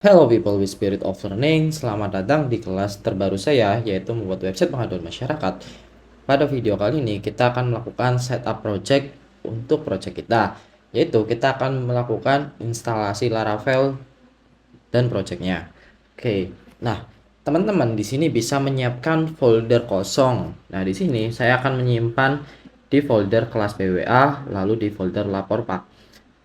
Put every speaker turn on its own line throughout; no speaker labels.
Hello people with spirit of learning, selamat datang di kelas terbaru saya, yaitu membuat website pengaduan masyarakat. Pada video kali ini kita akan melakukan setup project untuk project kita, yaitu kita akan melakukan instalasi Laravel dan projectnya. Oke, nah teman-teman di sini bisa menyiapkan folder kosong. Nah di sini saya akan menyimpan di folder kelas PWA, lalu di folder lapor pak.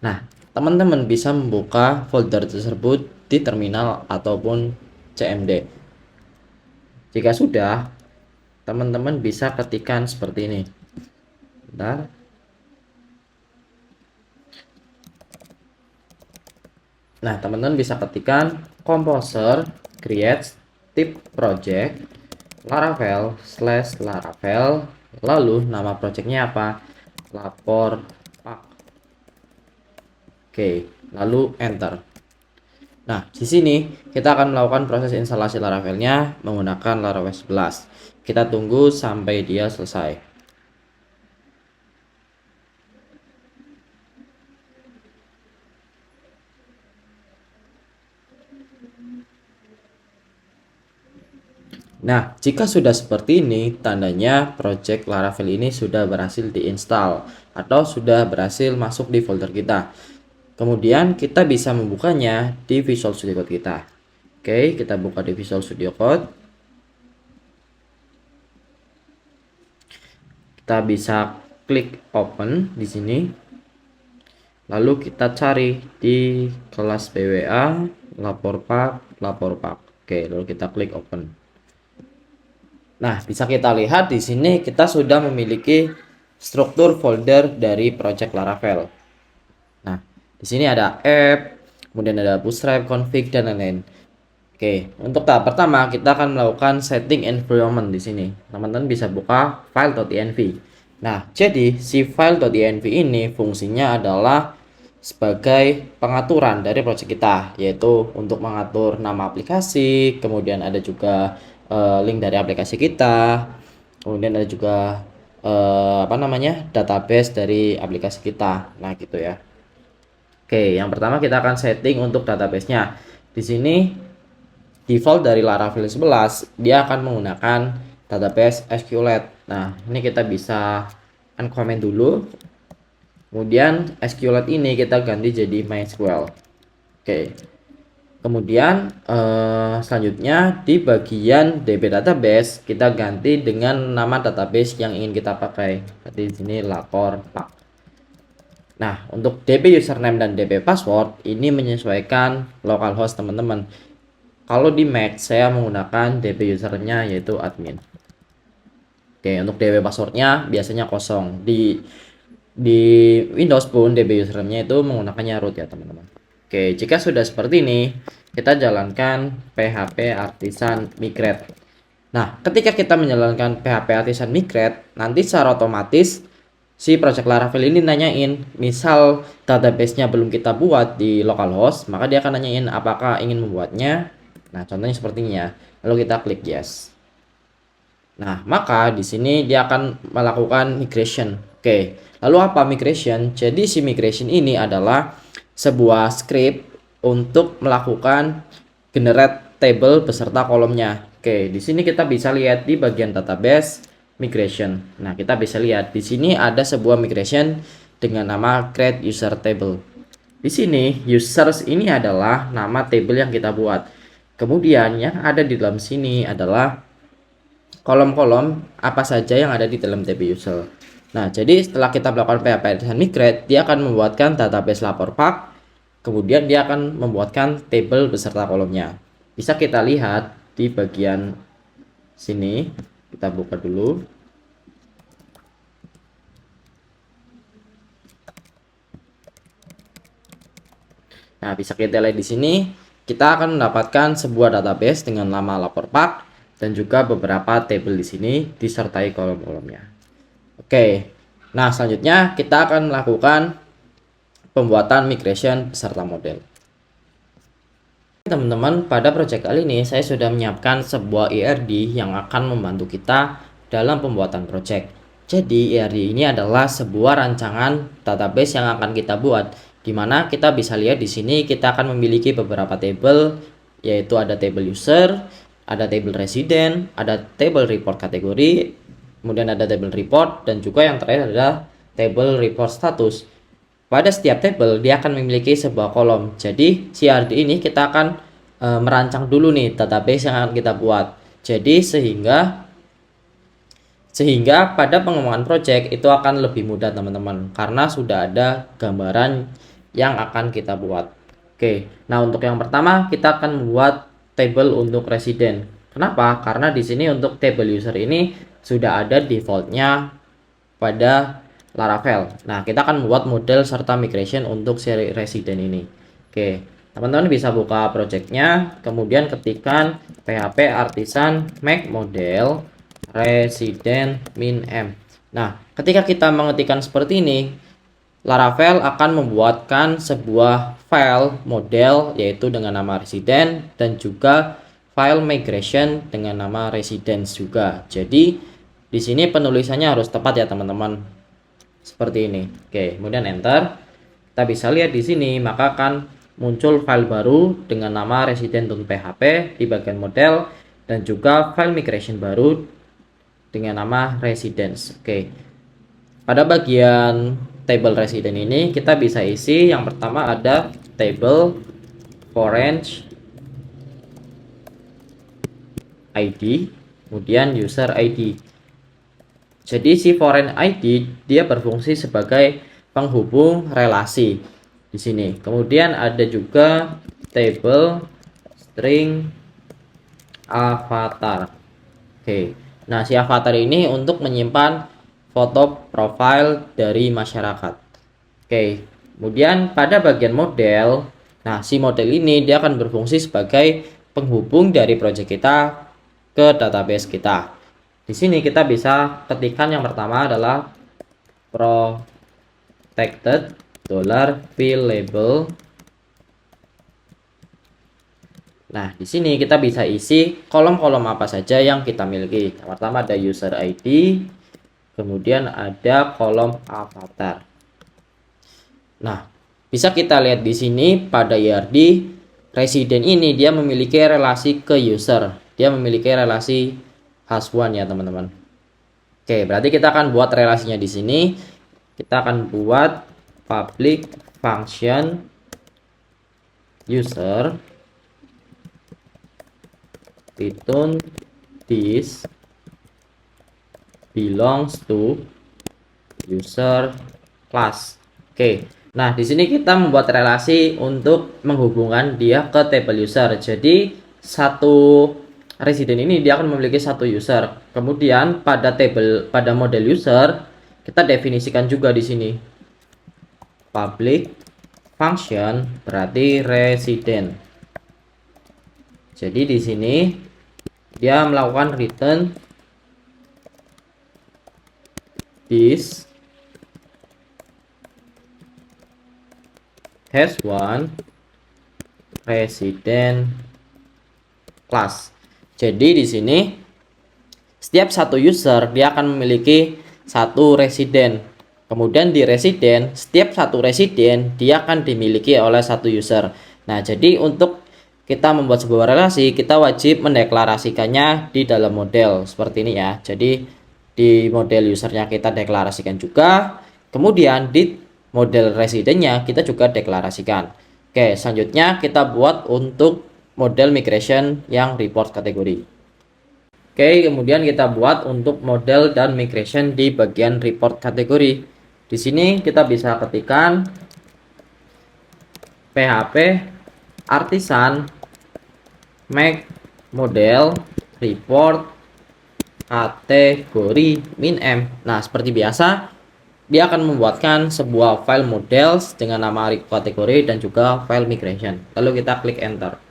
Nah, teman-teman bisa membuka folder tersebut di terminal ataupun CMD. Jika sudah, teman-teman bisa ketikkan seperti ini. Bentar. Nah, teman-teman bisa ketikkan composer create tip project Laravel / Laravel, lalu nama projectnya apa? Lapor pak. Oke, lalu enter. Nah, di sini kita akan melakukan proses instalasi Laravelnya menggunakan Laravel 11. Kita tunggu sampai dia selesai. Nah, jika sudah seperti ini, tandanya project Laravel ini sudah berhasil diinstal atau sudah berhasil masuk di folder kita. Kemudian kita bisa membukanya di Visual Studio Code kita. Oke, kita buka di Visual Studio Code. Kita bisa klik open di sini. Lalu kita cari di kelas PWA, lapor pak. Oke, lalu kita klik open. Nah, bisa kita lihat di sini kita sudah memiliki struktur folder dari project Laravel. Nah, di sini ada app, kemudian ada bootstrap, config, dan lain-lain. Oke, untuk tahap pertama kita akan melakukan setting environment di sini. Teman-teman bisa buka file.env. Nah, jadi si file.env ini fungsinya adalah sebagai pengaturan dari project kita, yaitu untuk mengatur nama aplikasi, kemudian ada juga link dari aplikasi kita, kemudian ada juga database dari aplikasi kita. Nah, gitu ya. Oke, yang pertama kita akan setting untuk database-nya. Di sini default dari Laravel 11 dia akan menggunakan database SQLite. Nah, ini kita bisa uncomment dulu. Kemudian SQLite ini kita ganti jadi MySQL. Oke. Kemudian selanjutnya di bagian DB database kita ganti dengan nama database yang ingin kita pakai. Seperti di sini lapor pak. Nah, untuk DB username dan DB password ini menyesuaikan localhost teman-teman. Kalau di Mac saya menggunakan DB usernya yaitu admin. Oke, untuk DB passwordnya biasanya kosong. Di Windows pun DB username itu menggunakannya root ya teman-teman. Oke, jika sudah seperti ini, kita jalankan PHP Artisan Migrate. Nah, ketika kita menjalankan PHP Artisan Migrate, nanti secara otomatis si project Laravel ini nanyain, misal database-nya belum kita buat di localhost, maka dia akan nanyain apakah ingin membuatnya. Nah, contohnya seperti ini ya. Lalu kita klik yes. Nah, maka di sini dia akan melakukan migration. Oke, lalu apa migration? Jadi si migration ini adalah sebuah script untuk melakukan generate table beserta kolomnya. Oke, di sini kita bisa lihat di bagian database migration. Nah, kita bisa lihat di sini ada sebuah migration dengan nama create user table. Di sini users ini adalah nama table yang kita buat. Kemudian yang ada di dalam sini adalah kolom-kolom apa saja yang ada di dalam DB user. Nah, jadi setelah kita melakukan PHP Artisan Migrate, dia akan membuatkan database lapor pak, kemudian dia akan membuatkan table beserta kolomnya. Bisa kita lihat di bagian sini. Kita buka dulu. Nah, bisa kita lihat di sini, kita akan mendapatkan sebuah database dengan nama lapor pak dan juga beberapa table di sini disertai kolom-kolomnya. Oke. Nah, selanjutnya kita akan melakukan pembuatan migration beserta model. Teman-teman, pada project kali ini saya sudah menyiapkan sebuah IRD yang akan membantu kita dalam pembuatan project. Jadi IRD ini adalah sebuah rancangan database yang akan kita buat. Dimana kita bisa lihat di sini kita akan memiliki beberapa table, yaitu ada table user, ada table resident, ada table report kategori, kemudian ada table report, dan juga yang terakhir adalah table report status. Pada setiap table dia akan memiliki sebuah kolom. Jadi CRD ini kita akan merancang dulu nih database yang akan kita buat. Jadi sehingga pada pengembangan project itu akan lebih mudah teman-teman, karena sudah ada gambaran yang akan kita buat. Oke, nah untuk yang pertama kita akan membuat table untuk resident. Kenapa? Karena di sini untuk table user ini sudah ada defaultnya pada Laravel. Nah, kita akan membuat model serta migration untuk seri resident ini. Oke, teman-teman bisa buka projectnya, kemudian ketikkan php artisan make model resident min m. Nah, ketika kita mengetikkan seperti ini, Laravel akan membuatkan sebuah file model yaitu dengan nama resident dan juga file migration dengan nama residence juga. Jadi di sini penulisannya harus tepat ya teman-teman. Seperti ini. Oke, kemudian enter. Kita bisa lihat di sini maka akan muncul file baru dengan nama resident.php di bagian model dan juga file migration baru dengan nama residence. Oke. Pada bagian table resident ini kita bisa isi yang pertama ada table foreign ID, kemudian user ID. Jadi si foreign ID dia berfungsi sebagai penghubung relasi di sini. Kemudian ada juga table string avatar. Oke. Nah, si avatar ini untuk menyimpan foto profile dari masyarakat. Oke. Kemudian pada bagian model, nah si model ini dia akan berfungsi sebagai penghubung dari project kita ke database kita. Di sini kita bisa ketikkan yang pertama adalah protected $field label. Nah, di sini kita bisa isi kolom-kolom apa saja yang kita miliki. Yang pertama ada user ID, kemudian ada kolom avatar. Nah, bisa kita lihat di sini pada IRD resident ini dia memiliki relasi ke user. Dia memiliki relasi Has1 ya teman-teman. Oke, berarti kita akan buat relasinya di sini. Kita akan buat public function user return this belongs to user class. Oke. Nah, di sini kita membuat relasi untuk menghubungkan dia ke table user. Jadi satu resident ini dia akan memiliki satu user. Kemudian pada model user kita definisikan juga di sini public function berarti resident. Jadi di sini dia melakukan return this has1 resident class. Jadi di sini setiap satu user dia akan memiliki satu resident. Kemudian di resident, setiap satu resident dia akan dimiliki oleh satu user. Nah, jadi untuk kita membuat sebuah relasi, kita wajib mendeklarasikannya di dalam model seperti ini ya. Jadi di model usernya kita deklarasikan juga. Kemudian di model residentnya kita juga deklarasikan. Oke, selanjutnya kita buat untuk model migration yang report kategori. Oke, kemudian kita buat untuk model dan migration di bagian report kategori. Di sini kita bisa ketikkan php artisan make model report kategori min m. Nah, seperti biasa dia akan membuatkan sebuah file model dengan nama report kategori dan juga file migration. Lalu kita klik enter.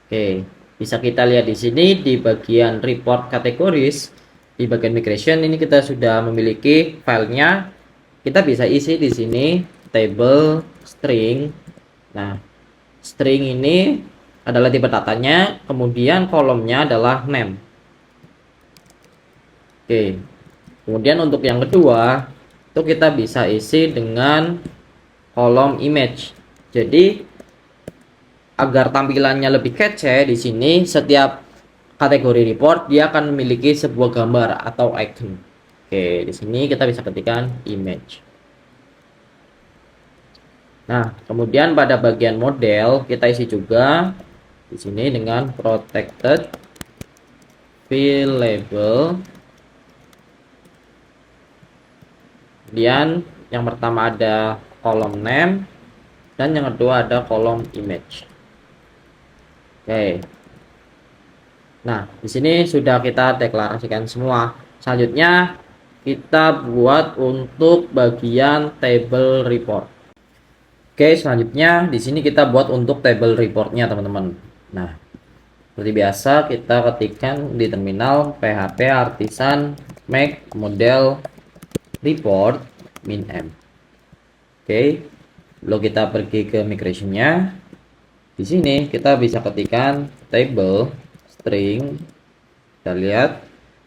Oke, bisa kita lihat di sini di bagian report categories, di bagian migration ini kita sudah memiliki filenya. Kita bisa isi di sini table string. Nah, string ini adalah tipe datanya, kemudian kolomnya adalah name. Oke. Kemudian untuk yang kedua, itu kita bisa isi dengan kolom image. Jadi agar tampilannya lebih kece, di sini setiap kategori report dia akan memiliki sebuah gambar atau icon. Oke, di sini kita bisa ketikkan image. Nah, kemudian pada bagian model kita isi juga di sini dengan protected field label. Kemudian yang pertama ada kolom name dan yang kedua ada kolom image. Oke. Nah, di sini sudah kita deklarasikan semua. Selanjutnya kita buat untuk bagian table report. Oke, selanjutnya di sini kita buat untuk table reportnya, teman-teman. Nah, seperti biasa kita ketikkan di terminal php artisan make model report min m. Oke, lalu kita pergi ke migrationnya. Di sini kita bisa ketikkan table string. Kita lihat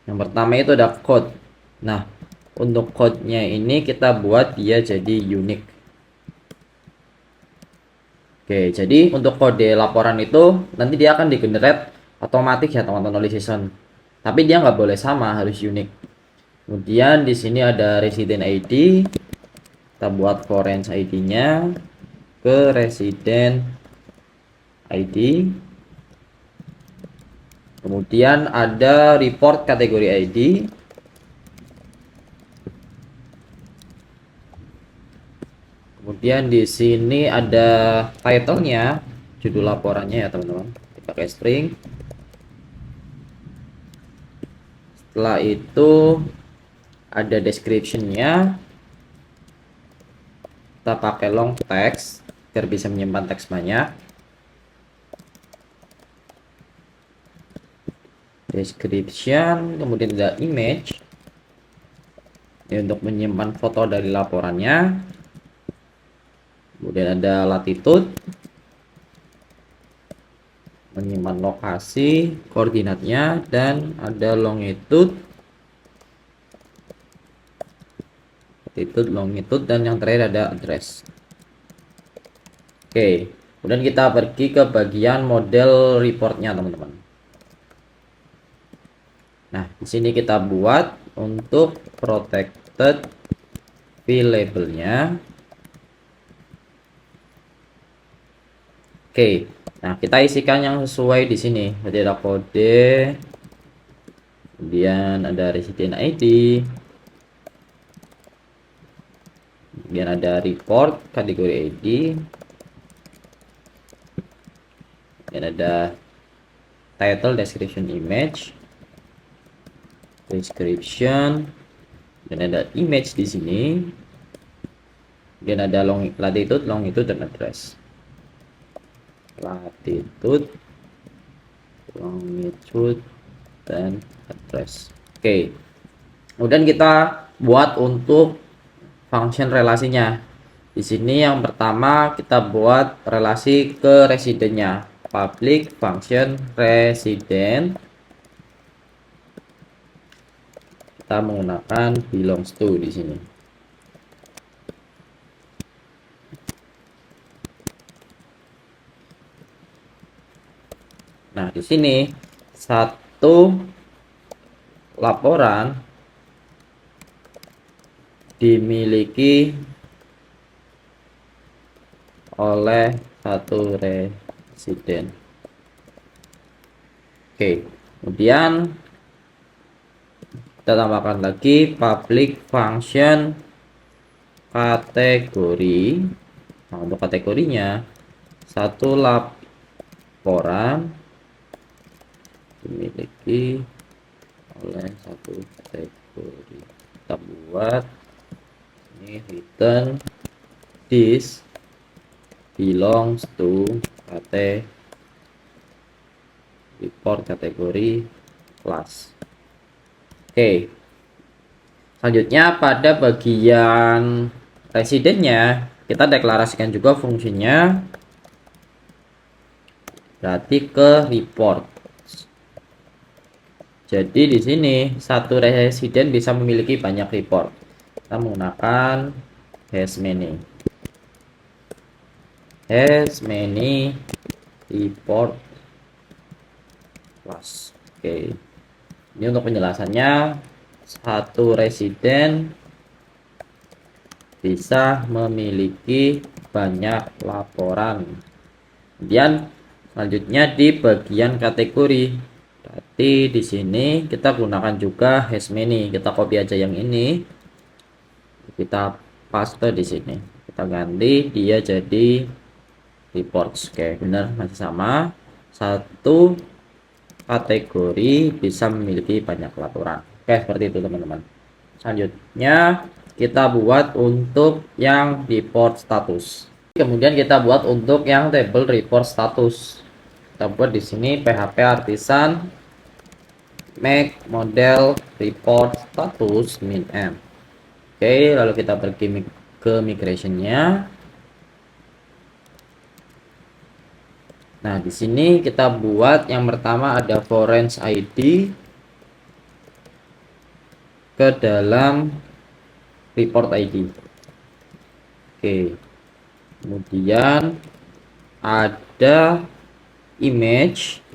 yang pertama itu ada code. Nah, untuk code-nya ini kita buat dia jadi unique. Oke, jadi untuk kode laporan itu nanti dia akan di-generate otomatis ya teman-teman oleh season. Tapi dia nggak boleh sama, harus unik. Kemudian di sini ada resident ID. Kita buat foreign ID-nya ke resident ID. Kemudian ada report kategori ID. Kemudian di sini ada title-nya, judul laporannya ya teman-teman. Dipakai string. Setelah itu ada description-nya. Kita pakai long text biar bisa menyimpan teks banyak. Description, kemudian ada image. Ini untuk menyimpan foto dari laporannya. Kemudian ada latitude, menyimpan lokasi, koordinatnya, dan ada longitude, dan yang terakhir ada address. Oke, kemudian kita pergi ke bagian model reportnya, teman-teman. Nah, di sini kita buat untuk protected field labelnya. Oke, nah kita isikan yang sesuai di sini. Jadi ada kode, kemudian ada resident ID, kemudian ada report kategori ID, dan ada title, description, image, description, dan ada image di sini, dan ada latitude, longitude, dan address. Latitude, longitude, dan address. Oke, kemudian kita buat untuk function relasinya. Di sini yang pertama kita buat relasi ke residennya, public function resident. Kita menggunakan belongs to di sini. Nah, di sini satu laporan dimiliki oleh satu residen. Oke, kemudian kita tambahkan lagi public function kategori. Nah, untuk kategorinya satu laporan dimiliki oleh satu kategori. Kita buat ini return this belongs to report kategori class. Oke, selanjutnya pada bagian residennya kita deklarasikan juga fungsinya, berarti ke report. Jadi di sini satu residen bisa memiliki banyak report. Kita menggunakan hash many. has many report plus. Oke, ini untuk penjelasannya, satu residen bisa memiliki banyak laporan. Kemudian selanjutnya di bagian kategori, berarti di sini kita gunakan juga has many. Kita copy aja yang ini, kita paste di sini, kita ganti dia jadi reports. Oke, benar, masih sama. Satu kategori bisa memiliki banyak laporan. Oke, seperti itu teman-teman. Selanjutnya kita buat untuk yang report status. Kemudian kita buat untuk yang table report status. Kita buat di sini PHP artisan make model report status min m. Oke, lalu kita pergi ke migrationnya. Nah, di sini kita buat yang pertama ada foreign ID ke dalam report ID. Oke. Kemudian ada image.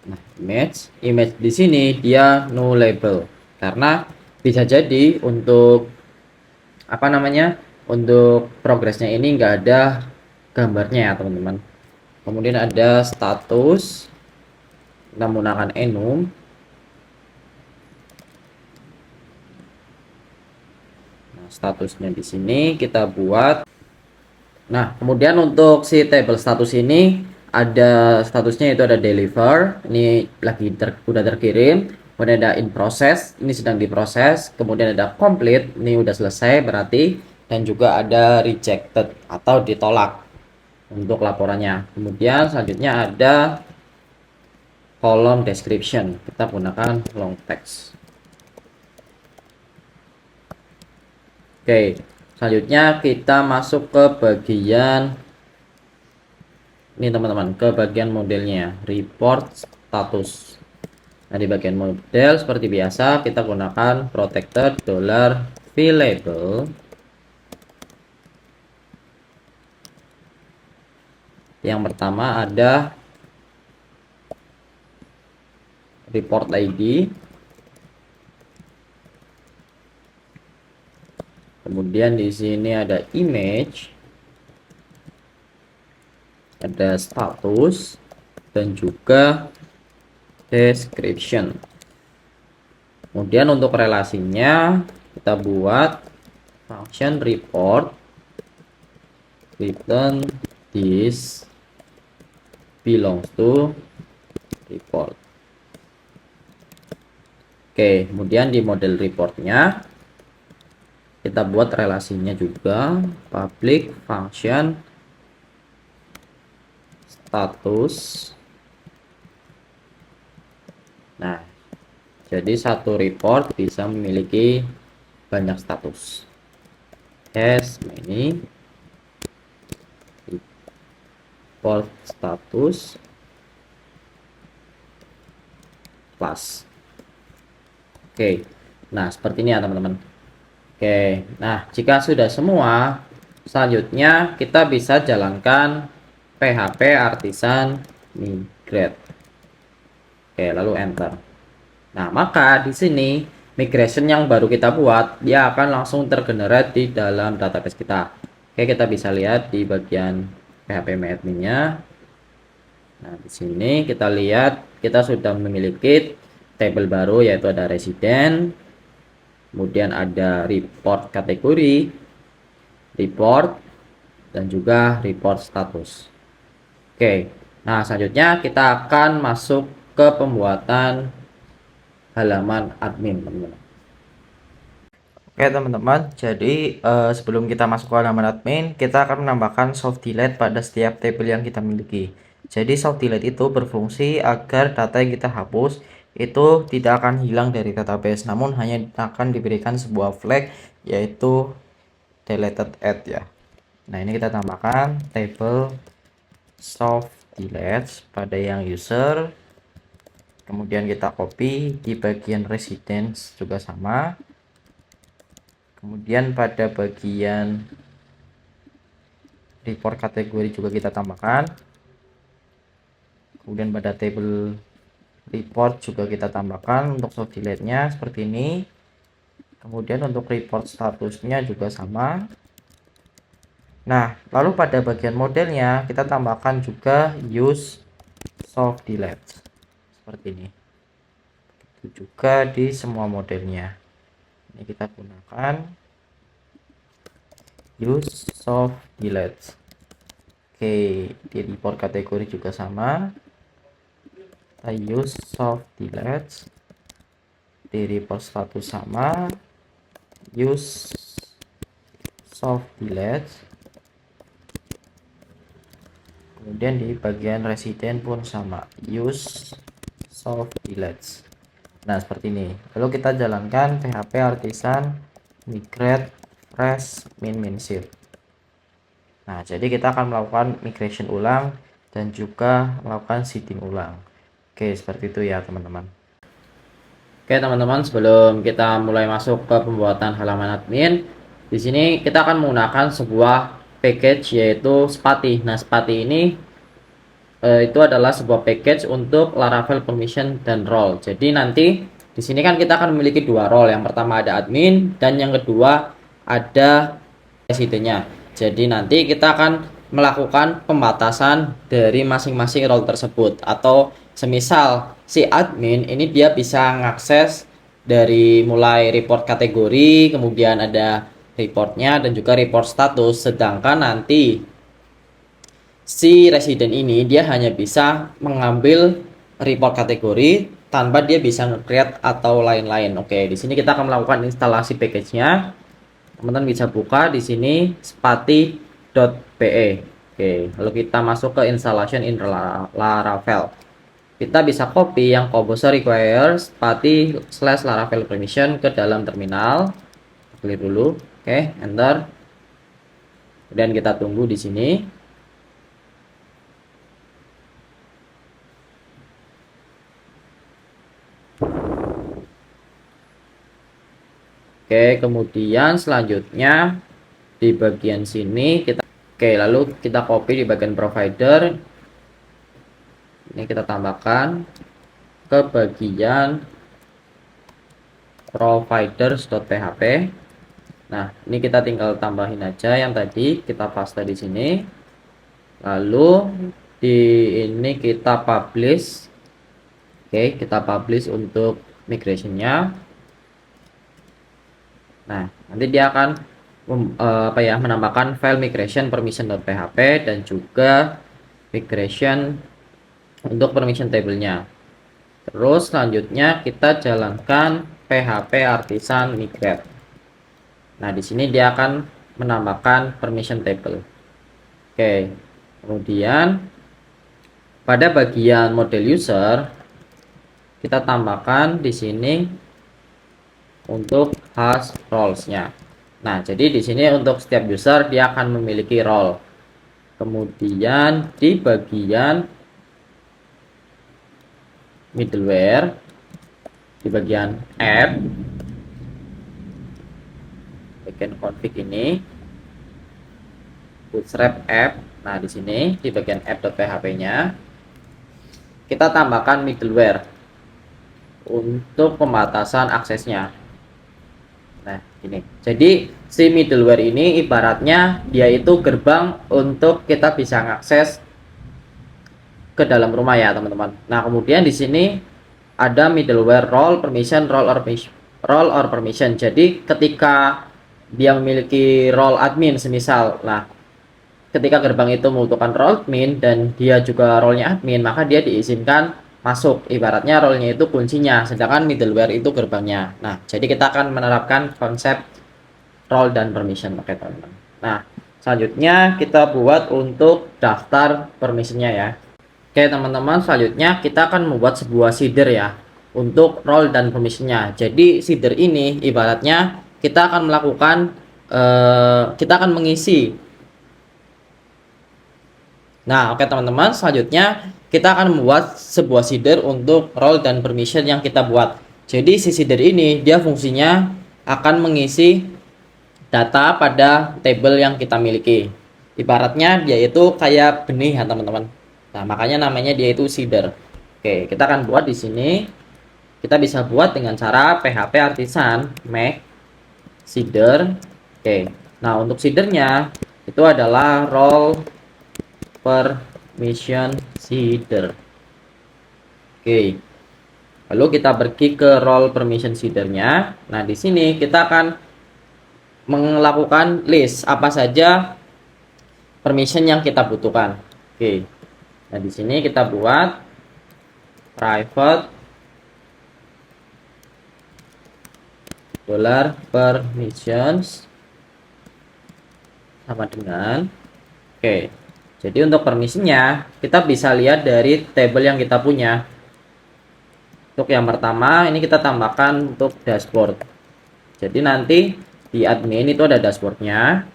Nah, image di sini dia no label karena bisa jadi untuk apa namanya? Untuk progresnya ini enggak ada gambarnya ya, teman-teman. Kemudian ada status, kita menggunakan enum. Nah, statusnya di sini kita buat. Nah, kemudian untuk si table status ini ada statusnya, itu ada deliver, ini lagi udah terkirim. Kemudian ada in process, ini sedang diproses. Kemudian ada complete, ini udah selesai berarti. Dan juga ada rejected atau ditolak untuk laporannya. Kemudian selanjutnya ada column description, kita gunakan long text. Oke, selanjutnya kita masuk ke bagian ini teman-teman, ke bagian modelnya report status. Nah, di bagian model seperti biasa kita gunakan protected $v-label. Yang pertama ada report ID, kemudian di sini ada image, ada status, dan juga description. Kemudian untuk relasinya kita buat function report return this belongs to report. Oke, kemudian di model reportnya kita buat relasinya juga public function status. Nah, jadi satu report bisa memiliki banyak status. Has many report status plus. Oke, nah seperti ini ya teman-teman. Oke, nah jika sudah semua, selanjutnya kita bisa jalankan PHP artisan migrate. Oke, lalu enter. Nah, maka di sini migration yang baru kita buat dia akan langsung tergenerate di dalam database kita. Oke, kita bisa lihat di bagian PHP adminnya. Nah, di sini kita lihat kita sudah memiliki table baru, yaitu ada resident, kemudian ada report kategori, report, dan juga report status. Oke, nah selanjutnya kita akan masuk ke pembuatan halaman admin, teman-teman. Oke teman-teman, jadi sebelum kita masuk ke halaman admin, kita akan menambahkan soft delete pada setiap table yang kita miliki. Jadi soft delete itu berfungsi agar data yang kita hapus itu tidak akan hilang dari database, namun hanya akan diberikan sebuah flag, yaitu deleted at ya. Nah, ini kita tambahkan table soft delete pada yang user. Kemudian kita copy di bagian residence juga sama. Kemudian pada bagian report kategori juga kita tambahkan. Kemudian pada table report juga kita tambahkan untuk soft delete-nya seperti ini. Kemudian untuk report statusnya juga sama. Nah, lalu pada bagian modelnya kita tambahkan juga use soft delete seperti ini. Itu juga di semua modelnya. Ini kita gunakan use soft delete. Oke, di report kategori juga sama. Kita use soft delete. Di report status sama. Use soft delete. Kemudian di bagian resident pun sama, use soft delete. Nah, seperti ini. Lalu kita jalankan PHP artisan migrate fresh min shift. Nah, jadi kita akan melakukan migration ulang dan juga melakukan seeding ulang. Oke, seperti itu ya, teman-teman. Oke, teman-teman, sebelum kita mulai masuk ke pembuatan halaman admin, di sini kita akan menggunakan sebuah package yaitu Spati. Nah, Spati ini itu adalah sebuah package untuk Laravel permission dan role. Jadi nanti di sini kan kita akan memiliki dua role. Yang pertama ada admin dan yang kedua ada residennya. Jadi nanti kita akan melakukan pembatasan dari masing-masing role tersebut, atau semisal si admin ini dia bisa mengakses dari mulai report kategori, kemudian ada reportnya dan juga report status, sedangkan nanti si resident ini dia hanya bisa mengambil report kategori tanpa dia bisa nge-create atau lain-lain. Oke, di sini kita akan melakukan instalasi package-nya. Teman-teman bisa buka di sini spati.pe. Oke, lalu kita masuk ke installation in Laravel. Kita bisa copy yang Composer requires spati/Laravel permission ke dalam terminal. Klik dulu. Oke, enter. Kemudian kita tunggu di sini. Oke, kemudian selanjutnya di bagian sini kita lalu kita copy di bagian provider. Ini kita tambahkan ke bagian providers.php. Nah, ini kita tinggal tambahin aja yang tadi kita paste di sini. Lalu di ini kita publish. Oke, kita publish untuk migrationnya. Nah, nanti dia akan menambahkan file migration permission.php dan juga migration untuk permission table-nya. Terus selanjutnya kita jalankan PHP artisan migrate. Nah, di sini dia akan menambahkan permission table. Oke. Kemudian pada bagian model user kita tambahkan di sini untuk hash roles-nya. Nah, jadi di sini untuk setiap user dia akan memiliki role. Kemudian di bagian middleware, di bagian app, bagian config ini, bootstrap app. Nah, di sini di bagian app.php-nya kita tambahkan middleware untuk pembatasan aksesnya. Nah, ini. Jadi si middleware ini ibaratnya dia itu gerbang untuk kita bisa mengakses ke dalam rumah ya, teman-teman. Nah, kemudian di sini ada middleware role permission, role or permission. Jadi ketika dia memiliki role admin semisal, nah ketika gerbang itu membutuhkan role admin dan dia juga role-nya admin, maka dia diizinkan masuk, ibaratnya role-nya itu kuncinya, sedangkan middleware itu gerbangnya. Nah, jadi kita akan menerapkan konsep role dan permission. Oke, teman-teman. Nah, selanjutnya kita buat untuk daftar permissionnya ya. Oke, teman-teman, selanjutnya kita akan membuat sebuah seeder ya untuk role dan permissionnya. Jadi seeder ini ibaratnya kita akan melakukan kita akan mengisi. Nah, oke teman-teman, selanjutnya kita akan membuat sebuah seeder untuk role dan permission yang kita buat. Jadi si seeder ini dia fungsinya akan mengisi data pada table yang kita miliki. Ibaratnya dia itu kayak benih ya teman-teman. Nah, makanya namanya dia itu seeder. Oke, kita akan buat di sini. Kita bisa buat dengan cara PHP artisan make seeder. Oke. Nah, untuk seedernya itu adalah role permission seeder. Oke. Lalu kita pergi ke role permission seedernya. Nah, di sini kita akan melakukan list apa saja permission yang kita butuhkan. Oke. Nah, di sini kita buat private $permissions sama dengan oke. Jadi untuk permissionnya kita bisa lihat dari table yang kita punya. Untuk yang pertama ini kita tambahkan untuk dashboard. Jadi nanti di admin itu ada dashboardnya.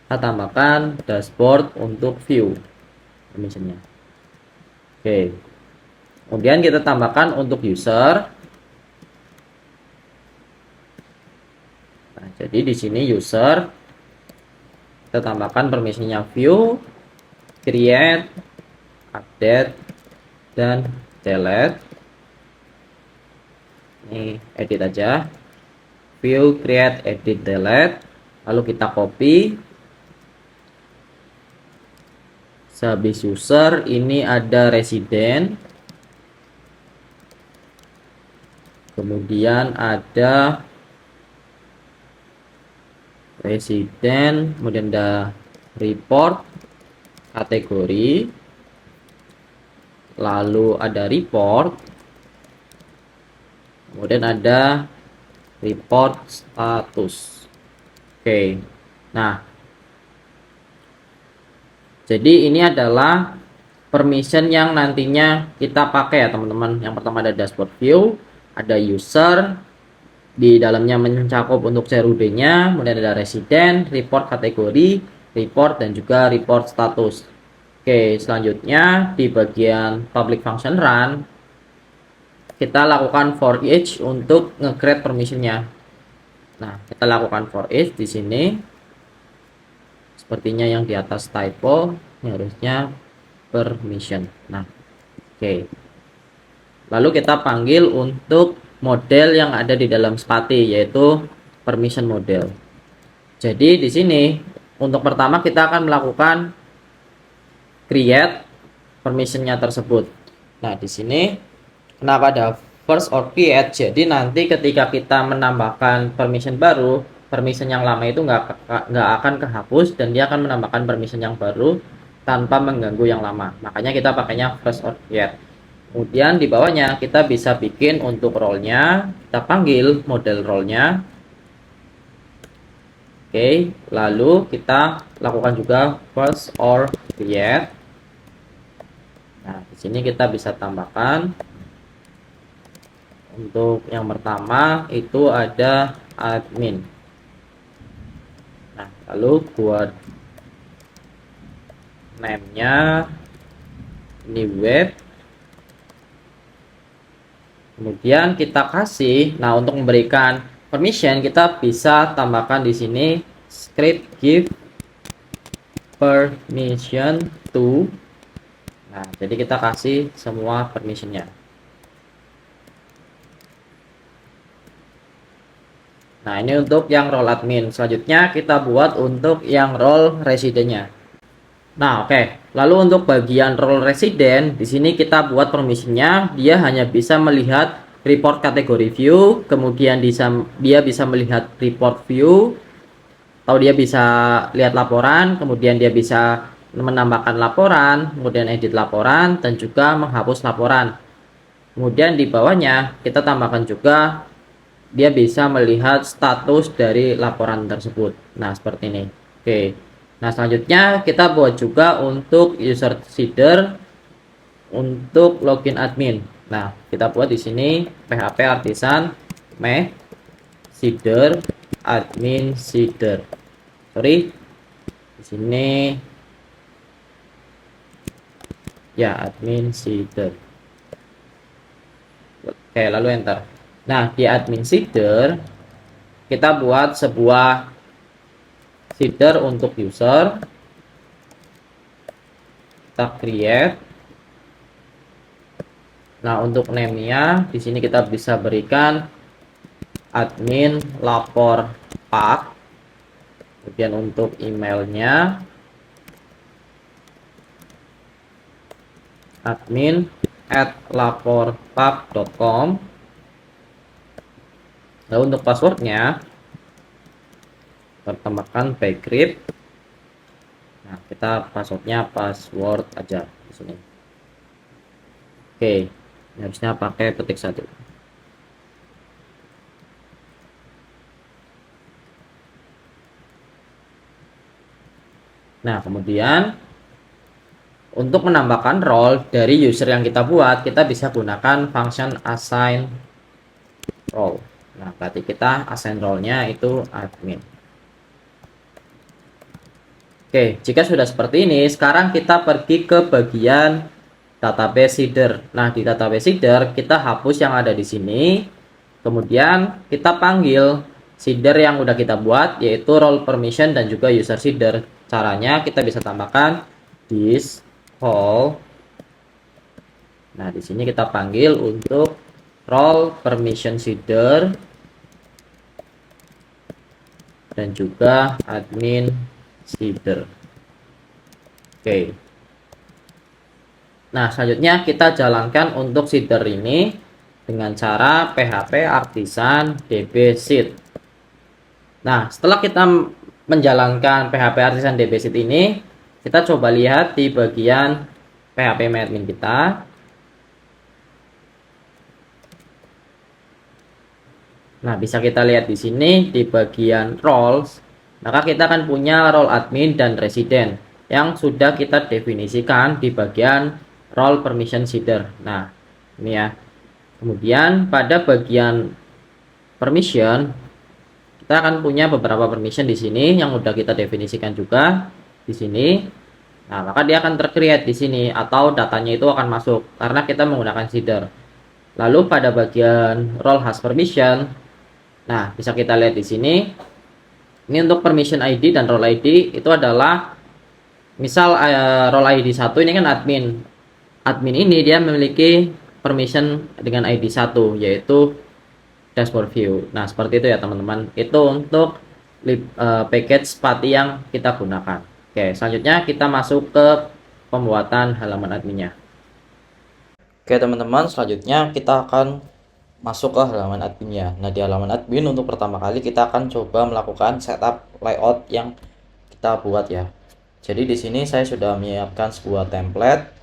Kita tambahkan dashboard untuk view permissionnya. Oke. Kemudian kita tambahkan untuk user. Nah, jadi di sini user kita tambahkan permissionnya view, create, update, dan delete. Ini edit aja, view, create, edit, delete. Lalu kita copy. Sehabis user ini ada resident, kemudian ada resident, kemudian ada report, kategori, lalu ada report, kemudian ada report status. Oke. Nah, jadi ini adalah permission yang nantinya kita pakai ya teman-teman. Yang pertama ada dashboard view, ada user, di dalamnya mencakup untuk CRUD-nya, kemudian ada resident, report kategori, report, dan juga report status. Oke, selanjutnya di bagian public function run, kita lakukan for each untuk nge-create permissionnya. Nah, kita lakukan for each di sini. Sepertinya yang di atas typo, ini harusnya permission. Nah, oke. Lalu kita panggil untuk model yang ada di dalam Spati, yaitu permission model. Jadi di sini untuk pertama kita akan melakukan create permissionnya tersebut. Nah, di sini kenapa ada first or create? Jadi nanti ketika kita menambahkan permission baru, permission yang lama itu nggak akan kehapus dan dia akan menambahkan permission yang baru tanpa mengganggu yang lama. Makanya kita pakainya first or create. Kemudian di bawahnya kita bisa bikin untuk role-nya, kita panggil model role-nya. Oke, lalu kita lakukan juga first or create. Nah, di sini kita bisa tambahkan untuk yang pertama itu ada admin. Nah, lalu buat name-nya ini web. Kemudian kita kasih, nah untuk memberikan permission kita bisa tambahkan di sini script give permission to. Nah, jadi kita kasih semua permissionnya. Nah, ini untuk yang role admin. Selanjutnya kita buat untuk yang role residentnya. Nah, oke. Lalu untuk bagian role resident, di sini kita buat permissionnya. Dia hanya bisa melihat report kategori view, kemudian dia bisa melihat report view, atau dia bisa lihat laporan, kemudian dia bisa menambahkan laporan, kemudian edit laporan, dan juga menghapus laporan. Kemudian di bawahnya kita tambahkan juga dia bisa melihat status dari laporan tersebut. Nah, seperti ini. Oke. Nah, selanjutnya kita buat juga untuk user seeder untuk login admin. Nah, kita buat di sini PHP artisan make seeder admin seeder. Sorry. Di sini ya admin seeder. Oke, lalu enter. Nah, di admin seeder kita buat sebuah seeder untuk user, kita create. Nah, untuk name-nya di sini kita bisa berikan admin lapor pak. Kemudian untuk emailnya admin@laporpak.com. Lalu untuk passwordnya tambahkan paycrypt. Nah, kita passwordnya password aja di sini. Oke, harusnya pakai petik 1. Nah, kemudian untuk menambahkan role dari user yang kita buat, kita bisa gunakan function assign role. Nah, berarti kita assign role-nya itu admin. Oke, jika sudah seperti ini, sekarang kita pergi ke bagian database seeder. Nah, di database seeder kita hapus yang ada di sini. Kemudian kita panggil seeder yang udah kita buat, yaitu role permission dan juga user seeder. Caranya kita bisa tambahkan this call. Nah, di sini kita panggil untuk role permission seeder dan juga admin seeder. Oke. Nah, selanjutnya kita jalankan untuk seeder ini dengan cara php artisan db seed. Nah, setelah kita menjalankan php artisan db seed ini, kita coba lihat di bagian php admin kita. Nah, bisa kita lihat di sini di bagian roles, maka kita akan punya role admin dan resident yang sudah kita definisikan di bagian role permission seeder. Nah, ini ya. Kemudian pada bagian permission kita akan punya beberapa permission di sini yang sudah kita definisikan juga di sini. Nah, maka dia akan tercreate di sini atau datanya itu akan masuk karena kita menggunakan seeder. Lalu pada bagian role has permission, nah bisa kita lihat di sini. Ini untuk permission ID dan role ID itu adalah misal role ID 1 ini kan admin. Admin ini dia memiliki permission dengan ID 1 yaitu dashboard view. Nah, seperti itu ya teman-teman. Itu untuk package pati yang kita gunakan. Oke, selanjutnya kita masuk ke pembuatan halaman adminnya. Oke teman-teman, selanjutnya kita akan masuk ke halaman adminnya. Nah, di halaman admin untuk pertama kali kita akan coba melakukan setup layout yang kita buat ya. Jadi di sini saya sudah menyiapkan sebuah template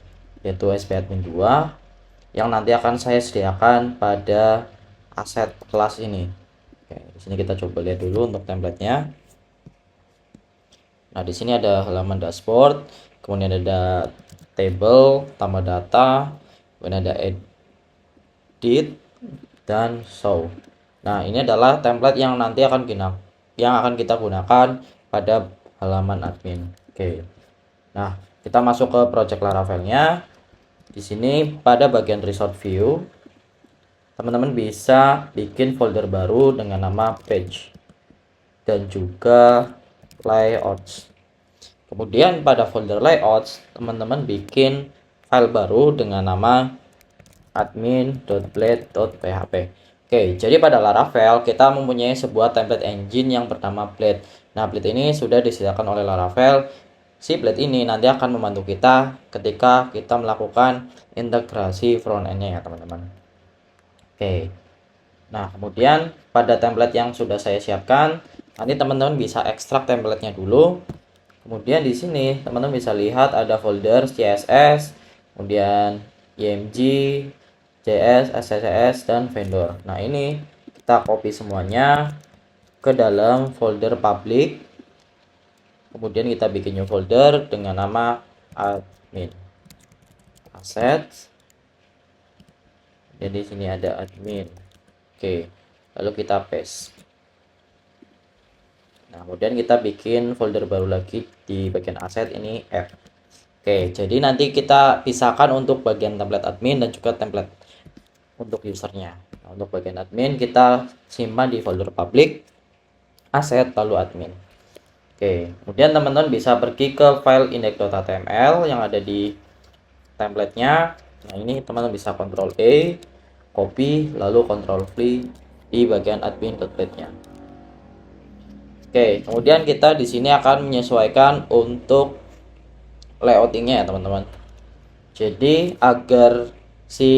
yaitu SP-admin 2 yang nanti akan saya sediakan pada aset kelas ini. Oke, di sini kita coba lihat dulu untuk templatenya. Nah, di sini ada halaman dashboard, kemudian ada table, tambah data, kemudian ada edit dan show. Nah, ini adalah template yang nanti akan kita gunakan pada halaman admin. Oke. Nah, kita masuk ke project Laravel-nya. Di sini pada bagian resort view, teman-teman bisa bikin folder baru dengan nama page dan juga layouts. Kemudian pada folder layouts, teman-teman bikin file baru dengan nama admin.blade.php. Oke, jadi pada Laravel kita mempunyai sebuah template engine yang bernama Blade. Nah, Blade ini sudah disediakan oleh Laravel. Si Blade ini nanti akan membantu kita ketika kita melakukan integrasi front end-nya ya, teman-teman. Oke. Nah, kemudian pada template yang sudah saya siapkan, nanti teman-teman bisa ekstrak template-nya dulu. Kemudian di sini teman-teman bisa lihat ada folder CSS, kemudian IMG, JS, SCCS, dan vendor. Nah, ini kita copy semuanya ke dalam folder public. Kemudian kita bikin new folder dengan nama admin. Assets. Jadi sini ada admin. Oke, lalu kita paste. Nah, kemudian kita bikin folder baru lagi di bagian aset ini add. Oke, jadi nanti kita pisahkan untuk bagian template admin dan juga template untuk usernya. Nah, untuk bagian admin kita simpan di folder public, aset, lalu admin. Oke, kemudian teman-teman bisa pergi ke file index.html yang ada di templatenya. Nah, ini teman-teman bisa Ctrl E, copy, lalu Ctrl V di bagian admin.page-nya. Oke, kemudian kita di sini akan menyesuaikan untuk layoutingnya ya teman-teman. Jadi agar si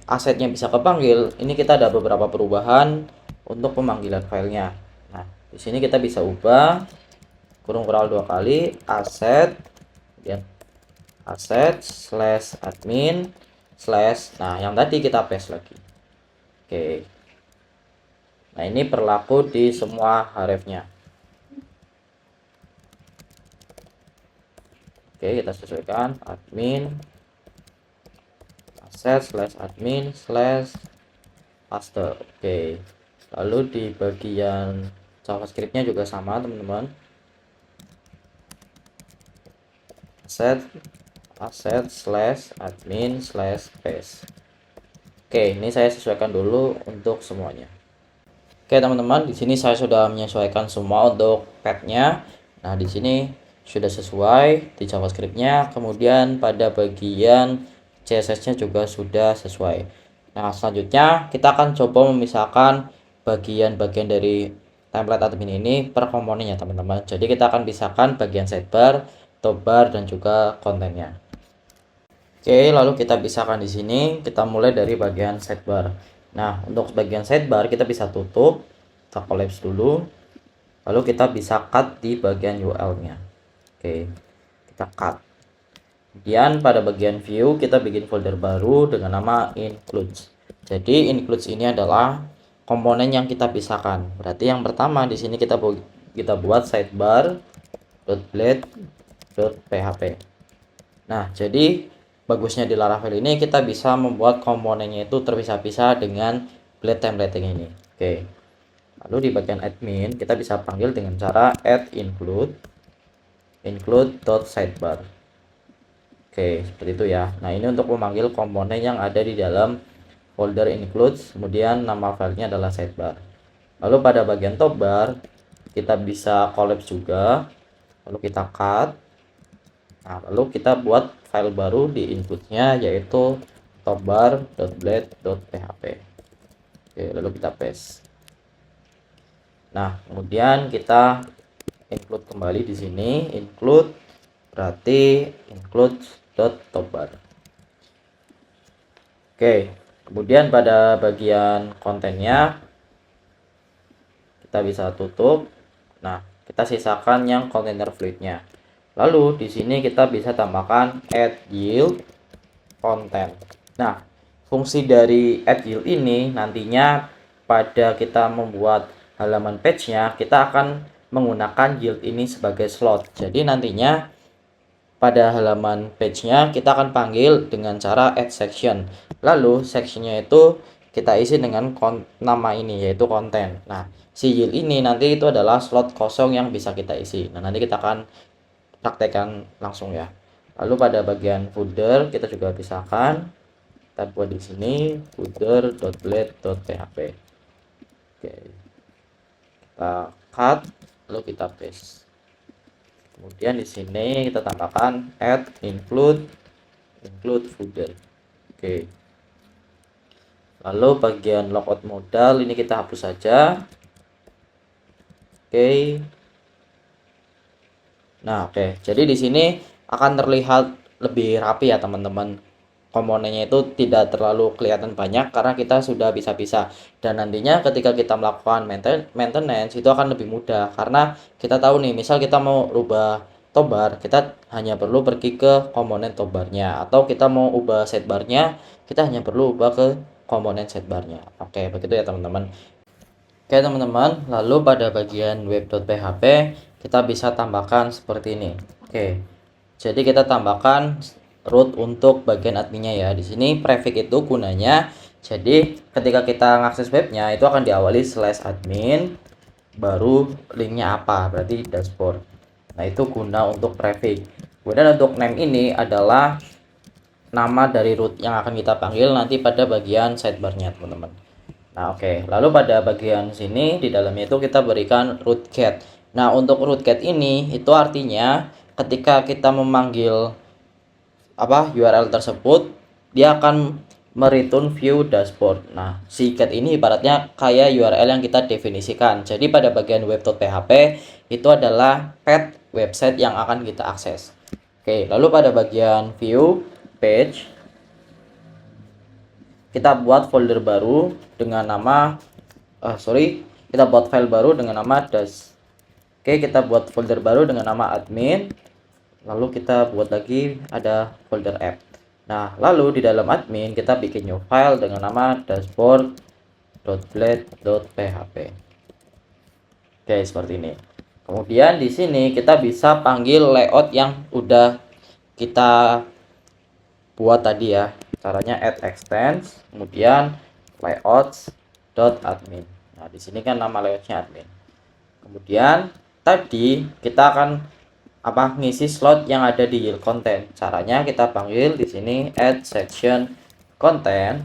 asetnya bisa kepanggil, ini kita ada beberapa perubahan untuk pemanggilan filenya. Nah, di sini kita bisa ubah kurung kurang 2 kali aset, kemudian aset slash admin slash, nah yang tadi kita paste lagi. Oke, nah ini berlaku di semua hrefnya. Oke, kita sesuaikan admin aset slash admin slash paste. Oke, lalu di bagian JavaScript-nya juga sama teman-teman, aset slash admin slash paste. Oke, ini saya sesuaikan dulu untuk semuanya. Oke teman-teman, di sini saya sudah menyesuaikan semua untuk path-nya. Nah, di sini sudah sesuai di JavaScript-nya, kemudian pada bagian CSS-nya juga sudah sesuai. Nah, selanjutnya kita akan coba memisahkan bagian-bagian dari template admin ini per komponennya teman-teman. Jadi kita akan pisahkan bagian sidebar, topbar, dan juga kontennya. Oke, lalu kita pisahkan di sini. Kita mulai dari bagian sidebar. Nah, untuk bagian sidebar kita bisa tutup, kita collapse dulu. Lalu kita bisa cut di bagian UL-nya. Oke, kita cut. Kemudian pada bagian view kita bikin folder baru dengan nama includes. Jadi includes ini adalah komponen yang kita pisahkan. Berarti yang pertama di sini kita buat sidebar.blade.php. Nah, jadi bagusnya di Laravel ini kita bisa membuat komponennya itu terpisah-pisah dengan blade templating ini. Oke. Lalu di bagian admin kita bisa panggil dengan cara add include.sidebar. Oke, seperti itu ya. Nah, ini untuk memanggil komponen yang ada di dalam folder includes, kemudian nama filenya adalah sidebar. Lalu pada bagian topbar kita bisa collapse juga. Lalu kita cut. Nah, lalu kita buat file baru di inputnya yaitu topbar.blade.php. Oke, lalu kita paste. Nah, kemudian kita include kembali di sini, include berarti include.topbar. Oke, kemudian pada bagian kontennya kita bisa tutup. Nah, kita sisakan yang container fluidnya. Lalu di sini kita bisa tambahkan add yield content. Nah, fungsi dari add yield ini nantinya pada kita membuat halaman page-nya kita akan menggunakan yield ini sebagai slot. Jadi nantinya pada halaman page-nya kita akan panggil dengan cara add section. Lalu sectionnya itu kita isi dengan nama ini yaitu konten. Nah, si yield ini nanti itu adalah slot kosong yang bisa kita isi. Nah, nanti kita akan praktekkan langsung ya. Lalu pada bagian footer kita juga pisahkan. Kita buat di sini footer.blade.php. Oke. Kita cut lalu kita paste. Kemudian di sini kita tambahkan add include footer. Oke. Lalu bagian logout modal ini kita hapus saja. Oke. Nah, oke. Jadi di sini akan terlihat lebih rapi ya, teman-teman. Komponennya itu tidak terlalu kelihatan banyak karena kita sudah bisa pisah. Dan nantinya ketika kita melakukan maintenance itu akan lebih mudah karena kita tahu nih, misal kita mau rubah toolbar, kita hanya perlu pergi ke komponen toolbarnya, atau kita mau ubah sidebarnya, kita hanya perlu ubah ke komponen sidebarnya. Oke, begitu ya, teman-teman. Oke teman-teman, lalu pada bagian web.php kita bisa tambahkan seperti ini. Oke, jadi kita tambahkan root untuk bagian adminnya ya. Di sini prefix itu gunanya, jadi ketika kita ngakses webnya itu akan diawali /admin, baru linknya apa, berarti dashboard. Nah, itu guna untuk prefix. Kemudian untuk name ini adalah nama dari root yang akan kita panggil nanti pada bagian sidebarnya teman-teman. Nah, oke. Lalu pada bagian sini di dalamnya itu kita berikan root get. Nah, untuk rootget ini itu artinya ketika kita memanggil URL tersebut, dia akan mereturn view dashboard. Nah, si get ini ibaratnya kayak URL yang kita definisikan. Jadi pada bagian web.php itu adalah path website yang akan kita akses. Oke, lalu pada bagian view page kita buat folder baru dengan nama kita buat file baru dengan nama dash. Oke, kita buat folder baru dengan nama admin. Lalu kita buat lagi ada folder app. Nah, lalu di dalam admin kita bikin new file dengan nama dashboard.blade.php. Oke, seperti ini. Kemudian di sini kita bisa panggil layout yang udah kita buat tadi ya. Caranya add extends, kemudian layouts.admin. Nah, di sini kan nama layoutnya admin. Kemudian tadi kita akan ngisi slot yang ada di yield content. Caranya kita panggil di sini add section content.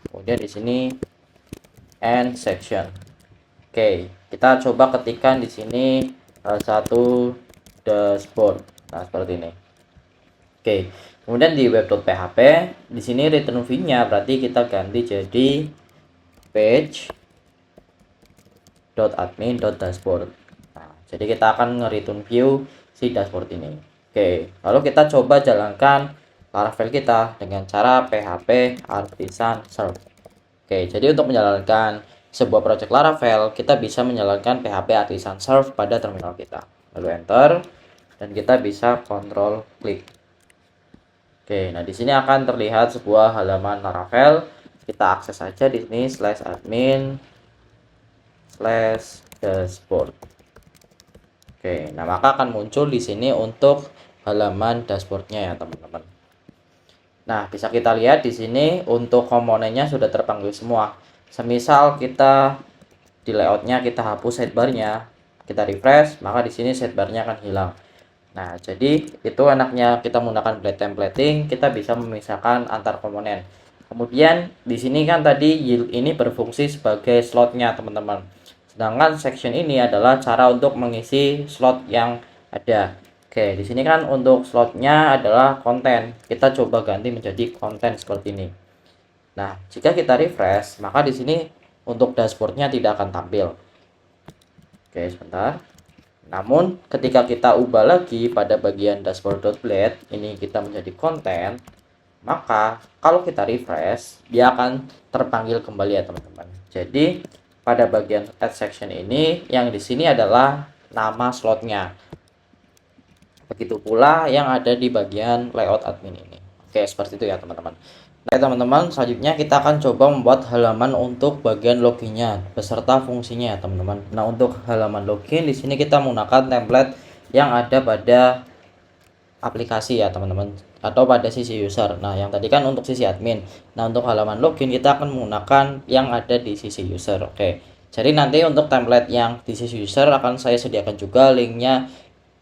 Kemudian di sini end section. Oke, kita coba ketikkan di sini satu dashboard. Nah, seperti ini. Oke. Kemudian di web.php di sini return view-nya berarti kita ganti jadi page.admin.dashboard. Nah, jadi kita akan nge-return view si dashboard ini. Oke, lalu kita coba jalankan Laravel kita dengan cara php artisan serve. Oke, jadi untuk menjalankan sebuah project Laravel, kita bisa menjalankan php artisan serve pada terminal kita. Lalu enter dan kita bisa kontrol klik. Oke, nah di sini akan terlihat sebuah halaman Laravel. Kita akses saja di sini /admin/dashboard. Oke, nah maka akan muncul di sini untuk halaman dashboardnya ya teman-teman. Nah, bisa kita lihat di sini untuk komponennya sudah terpanggil semua. Semisal kita di layoutnya kita hapus sidebarnya, kita refresh, maka di sini sidebarnya akan hilang. Nah, jadi itu enaknya kita menggunakan blade templating, kita bisa memisahkan antar komponen. Kemudian di sini kan tadi yield ini berfungsi sebagai slotnya teman-teman. Sedangkan section ini adalah cara untuk mengisi slot yang ada. Oke, di sini kan untuk slotnya adalah konten. Kita coba ganti menjadi konten seperti ini. Nah, jika kita refresh, maka di sini untuk dashboardnya tidak akan tampil. Oke, sebentar. Namun ketika kita ubah lagi pada bagian dashboard.blade ini kita menjadi konten, maka kalau kita refresh dia akan terpanggil kembali ya teman-teman. Jadi pada bagian add section ini yang di sini adalah nama slotnya. Begitu pula yang ada di bagian layout admin ini. Oke, seperti itu ya teman-teman. Nah teman-teman, selanjutnya kita akan coba membuat halaman untuk bagian loginnya beserta fungsinya ya teman-teman. Nah untuk halaman login di sini kita menggunakan template yang ada pada aplikasi ya teman-teman, atau pada sisi user. Nah yang tadi kan untuk sisi admin. Nah untuk halaman login kita akan menggunakan yang ada di sisi user. Oke, jadi nanti untuk template yang di sisi user akan saya sediakan juga linknya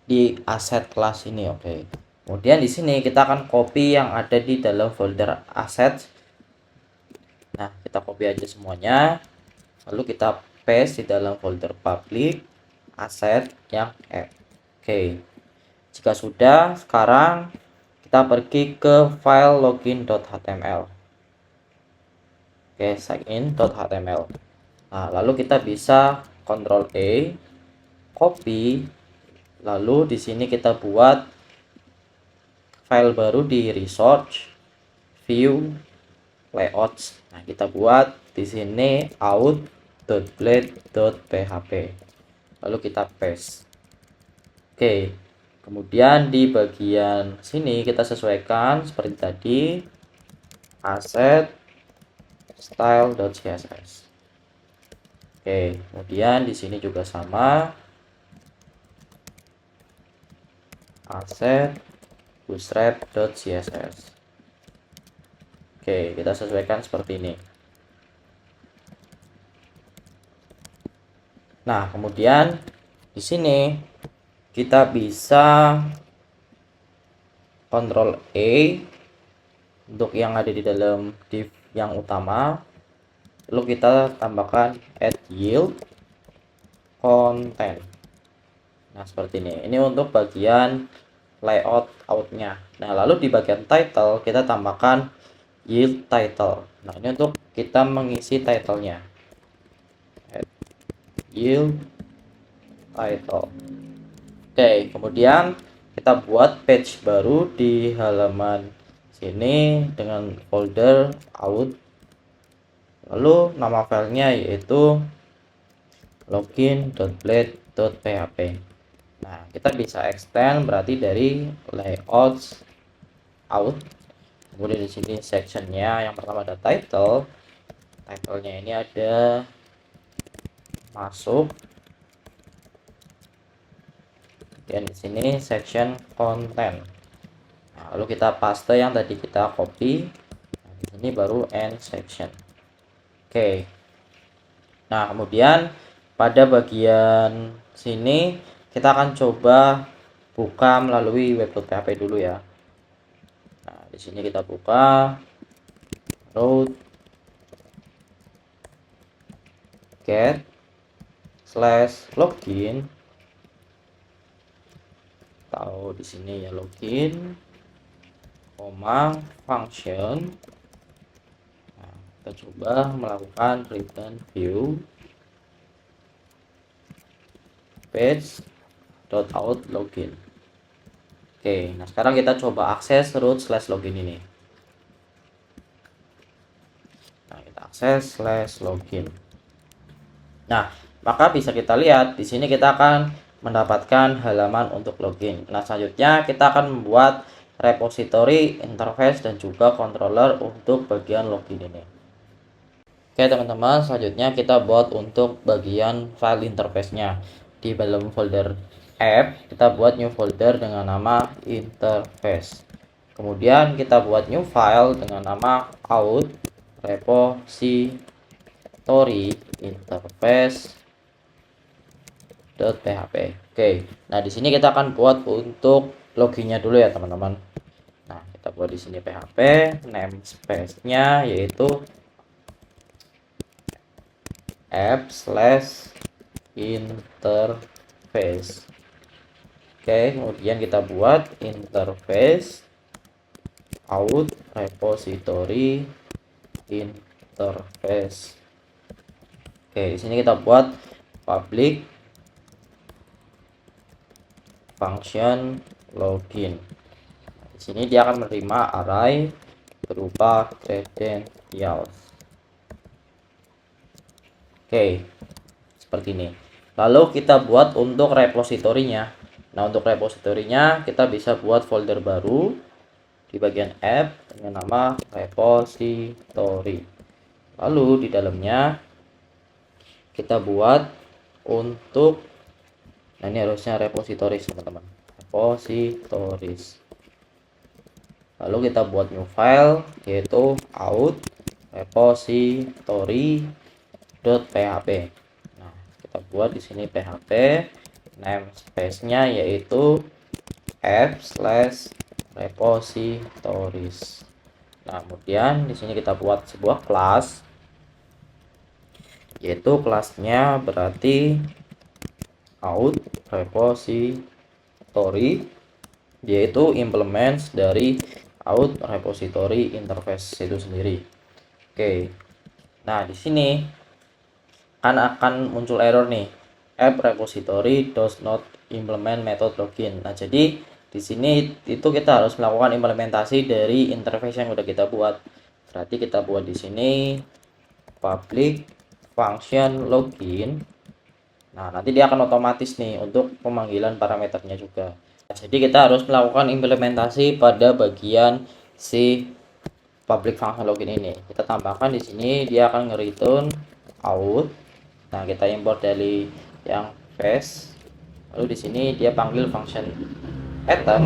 di asset kelas ini. Oke. Kemudian di sini kita akan copy yang ada di dalam folder assets. Nah, kita copy aja semuanya. Lalu kita paste di dalam folder public asset yang app. Oke. Jika sudah, sekarang kita pergi ke file login.html. Oke, sign-in.html. Nah, lalu kita bisa Ctrl E, copy, lalu di sini kita buat file baru di resource view layouts. Nah, kita buat di sini out.blade.php. Lalu kita paste. Oke. Kemudian di bagian sini kita sesuaikan seperti tadi asset style.css. Oke, kemudian di sini juga sama asset bootstrap.css. Oke, kita sesuaikan seperti ini. Nah, kemudian di sini kita bisa Ctrl E untuk yang ada di dalam div yang utama. Lalu kita tambahkan add yield, konten. Nah, seperti ini. Ini untuk bagian layout outnya. Nah, lalu di bagian title kita tambahkan yield title. Nah, ini untuk kita mengisi titlenya. Yield title. Oke, kemudian kita buat page baru di halaman sini dengan folder out. Lalu nama filenya yaitu login.blade.php. Nah, kita bisa extend berarti dari layouts out. Kemudian di sini sectionnya yang pertama ada title. Titlenya ini ada masuk. Dan di sini section content. Nah, lalu kita paste yang tadi kita copy. Nah, di sini baru end section. Oke. Nah, kemudian pada bagian sini kita akan coba buka melalui web.php dulu ya. Nah, di sini kita buka root get /login atau di sini ya login, function. Nah, kita coba melakukan return view page.out login. Oke, nah sekarang kita coba akses root/login ini. Nah, kita akses /login. Nah, maka bisa kita lihat di sini kita akan mendapatkan halaman untuk login. Nah, selanjutnya kita akan membuat repository, interface, dan juga controller untuk bagian login ini. Oke teman-teman, selanjutnya kita buat untuk bagian file interface-nya. Di dalam folder app, kita buat new folder dengan nama interface. Kemudian kita buat new file dengan nama out repository interface.php. Oke, nah di sini kita akan buat untuk loginnya dulu ya teman-teman. Nah, kita buat di sini PHP, namespace-nya yaitu app/interface. Oke, kemudian kita buat interface out repository interface. Oke, di sini kita buat public function login. Di sini dia akan menerima array berupa credentials. Oke, seperti ini. Lalu kita buat untuk repositorinya. Nah, untuk repositorinya kita bisa buat folder baru di bagian app dengan nama repository. Lalu di dalamnya kita buat untuk, nah ini harusnya repositories teman-teman, repositories. Lalu kita buat new file yaitu out repository.php. Nah, kita buat di sini php, namespace-nya yaitu app/repositories. Nah, kemudian di sini kita buat sebuah kelas, yaitu kelasnya berarti out repository, yaitu implements dari out repository interface itu sendiri. Oke. Nah, di sini kan akan muncul error nih. App repository does not implement method login. Nah, jadi di sini itu kita harus melakukan implementasi dari interface yang udah kita buat. Berarti kita buat di sini public function login. Nah, nanti dia akan otomatis nih untuk pemanggilan parameternya juga. Jadi kita harus melakukan implementasi pada bagian si public function login ini. Kita tambahkan di sini dia akan nge-return out. Nah, kita import dari yang face. Lalu di sini dia panggil function item.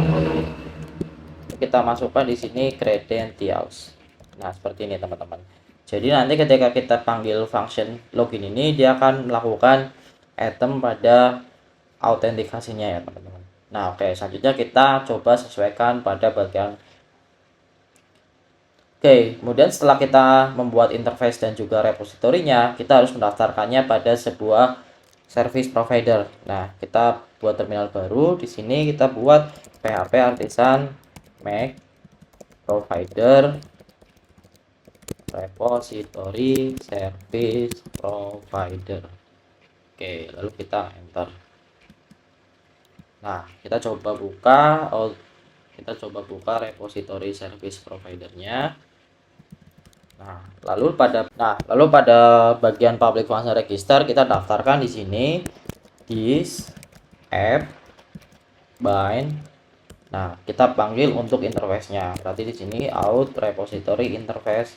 Kita masukkan di sini credentials. Nah, seperti ini teman-teman. Jadi nanti ketika kita panggil function login ini dia akan melakukan item pada autentikasinya ya teman-teman. Nah, oke, selanjutnya kita coba sesuaikan pada bagian. Oke, kemudian setelah kita membuat interface dan juga repositorinya, kita harus mendaftarkannya pada sebuah service provider. Nah, kita buat terminal baru. Di sini kita buat PHP artisan make provider repository service provider. Oke, lalu kita enter. Nah, kita coba buka repository service providernya. Nah, lalu pada bagian public function register kita daftarkan di sini this app bind. Nah, kita panggil untuk interface-nya. Berarti di sini out repository interface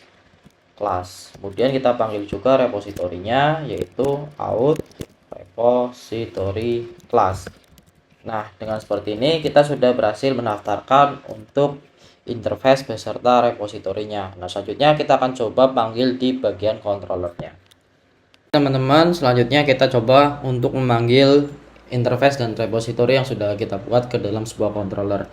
class. Kemudian kita panggil juga repositorinya yaitu out repository class. Nah, dengan seperti ini kita sudah berhasil mendaftarkan untuk interface beserta repositorinya. Nah, selanjutnya kita akan coba panggil di bagian controllernya. Teman-teman, selanjutnya kita coba untuk memanggil interface dan repository yang sudah kita buat ke dalam sebuah controller.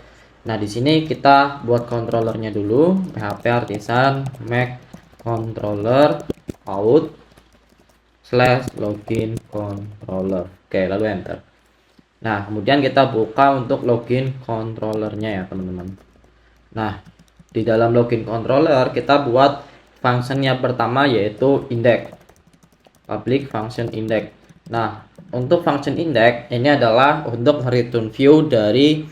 Nah, di sini kita buat controllernya dulu, php artisan make controller out /login controller. Oke, lalu enter. Nah, kemudian kita buka untuk login controllernya ya teman-teman. Nah, di dalam login controller kita buat function yang pertama yaitu index, public function index. Nah, untuk function index ini adalah untuk return view dari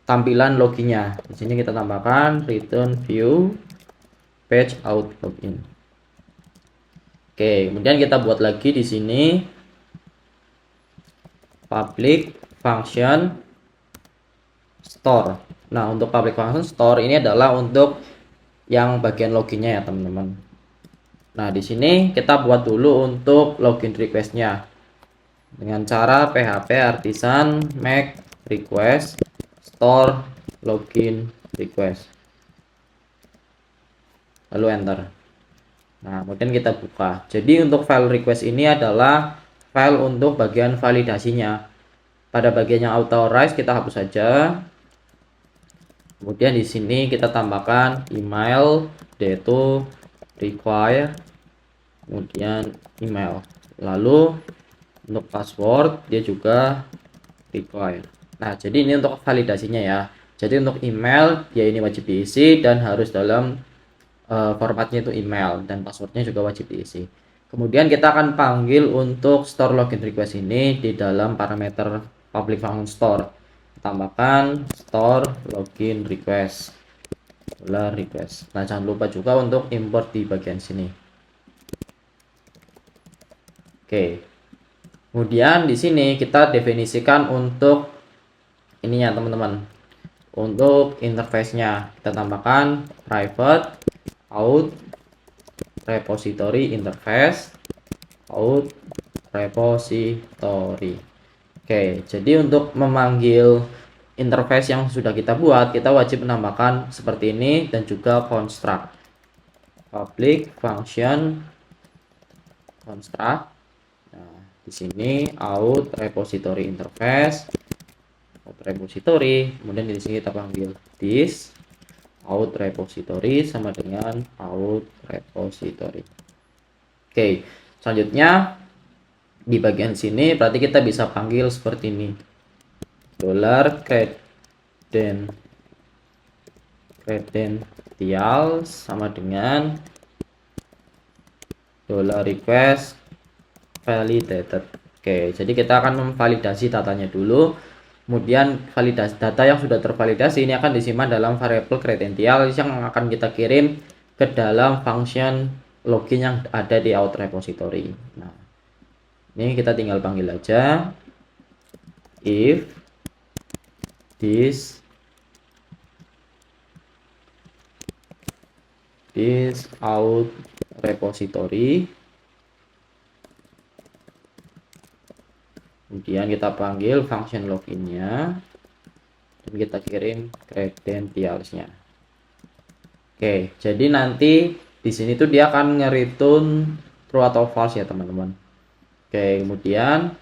tampilan loginnya. Di sini kita tambahkan return view page out login. Oke, kemudian kita buat lagi di sini public function store. Nah, untuk public function store ini adalah untuk yang bagian loginnya ya teman-teman. Nah, di sini kita buat dulu untuk login requestnya dengan cara php artisan make request store login request, lalu enter. Nah, kemudian kita buka. Jadi untuk file request ini adalah file untuk bagian validasinya. Pada bagian yang authorize kita hapus saja. Kemudian di sini kita tambahkan email yaitu require, kemudian email. Lalu untuk password dia juga require. Nah, jadi ini untuk validasinya ya. Jadi untuk email dia ini wajib diisi dan harus dalam formatnya itu email, dan passwordnya juga wajib diisi. Kemudian kita akan panggil untuk store login request ini di dalam parameter public function store. Tambahkan store login request request. Nah, jangan lupa juga untuk import di bagian sini. Oke. Kemudian di sini kita definisikan untuk ininya teman-teman. Untuk interface-nya kita tambahkan private out repository interface out repository. Oke, jadi untuk memanggil interface yang sudah kita buat, kita wajib menambahkan seperti ini dan juga construct public function construct. Nah, di sini out repository interface out repository, kemudian di sini kita panggil this out repository sama dengan out repository. Oke, selanjutnya di bagian sini berarti kita bisa panggil seperti ini. $credential sama dengan $request validated. Oke, jadi kita akan memvalidasi datanya dulu. Kemudian validasi data yang sudah tervalidasi ini akan disimpan dalam variabel credential yang akan kita kirim ke dalam function login yang ada di out repository. Nah, ini kita tinggal panggil aja if this out repository, kemudian kita panggil function loginnya dan kita kirim credentialsnya. Oke, jadi nanti di sini tuh dia akan nge-return true atau false ya teman-teman. Oke, kemudian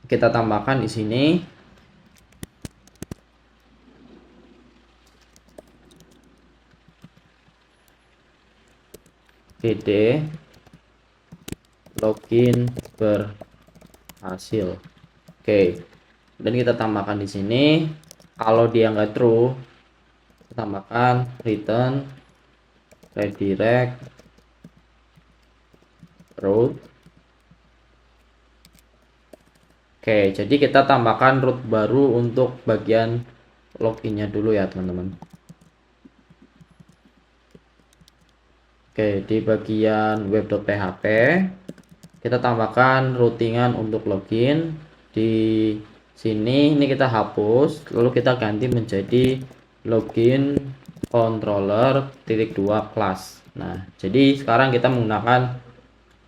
kita tambahkan di sini id login hasil. Oke, dan kita tambahkan di sini. Kalau dia nggak true, kita tambahkan return redirect route. Oke, jadi kita tambahkan root baru untuk bagian loginnya dulu ya teman-teman. Oke, di bagian web.php kita tambahkan routingan untuk login. Di sini ini kita hapus, lalu kita ganti menjadi login controller .2 class. Nah, jadi sekarang kita menggunakan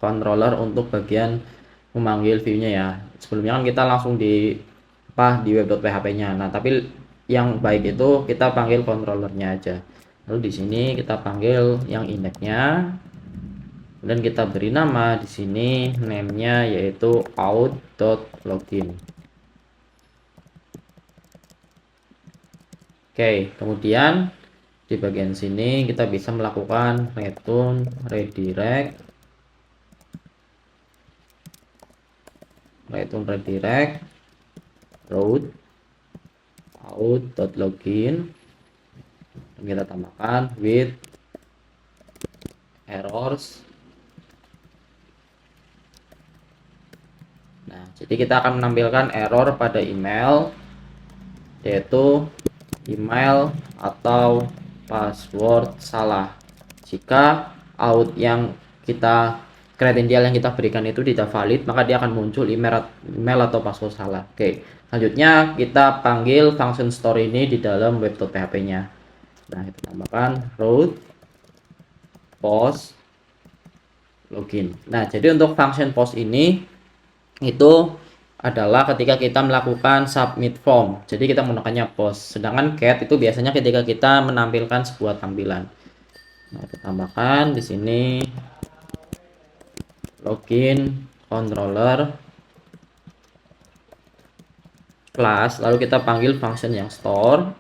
controller untuk bagian memanggil view-nya ya. Sebelumnya kan kita langsung di web.php-nya. Nah, tapi yang baik itu kita panggil controllernya aja. Lalu di sini kita panggil yang indexnya, dan kita beri nama di sini name-nya yaitu out.login. Oke, kemudian di bagian sini kita bisa melakukan return redirect route out.login, dan kita tambahkan with errors. Nah, jadi kita akan menampilkan error pada email, yaitu email atau password salah. Jika out yang kita credential yang kita berikan itu tidak valid, maka dia akan muncul email atau password salah. Oke, selanjutnya kita panggil function store ini di dalam web.php-nya. Nah, kita tambahkan route post login. Nah, jadi untuk function post ini itu adalah ketika kita melakukan submit form. Jadi kita menggunakannya post. Sedangkan get itu biasanya ketika kita menampilkan sebuah tampilan. Nah, kita tambahkan di sini login controller class, lalu kita panggil function yang store.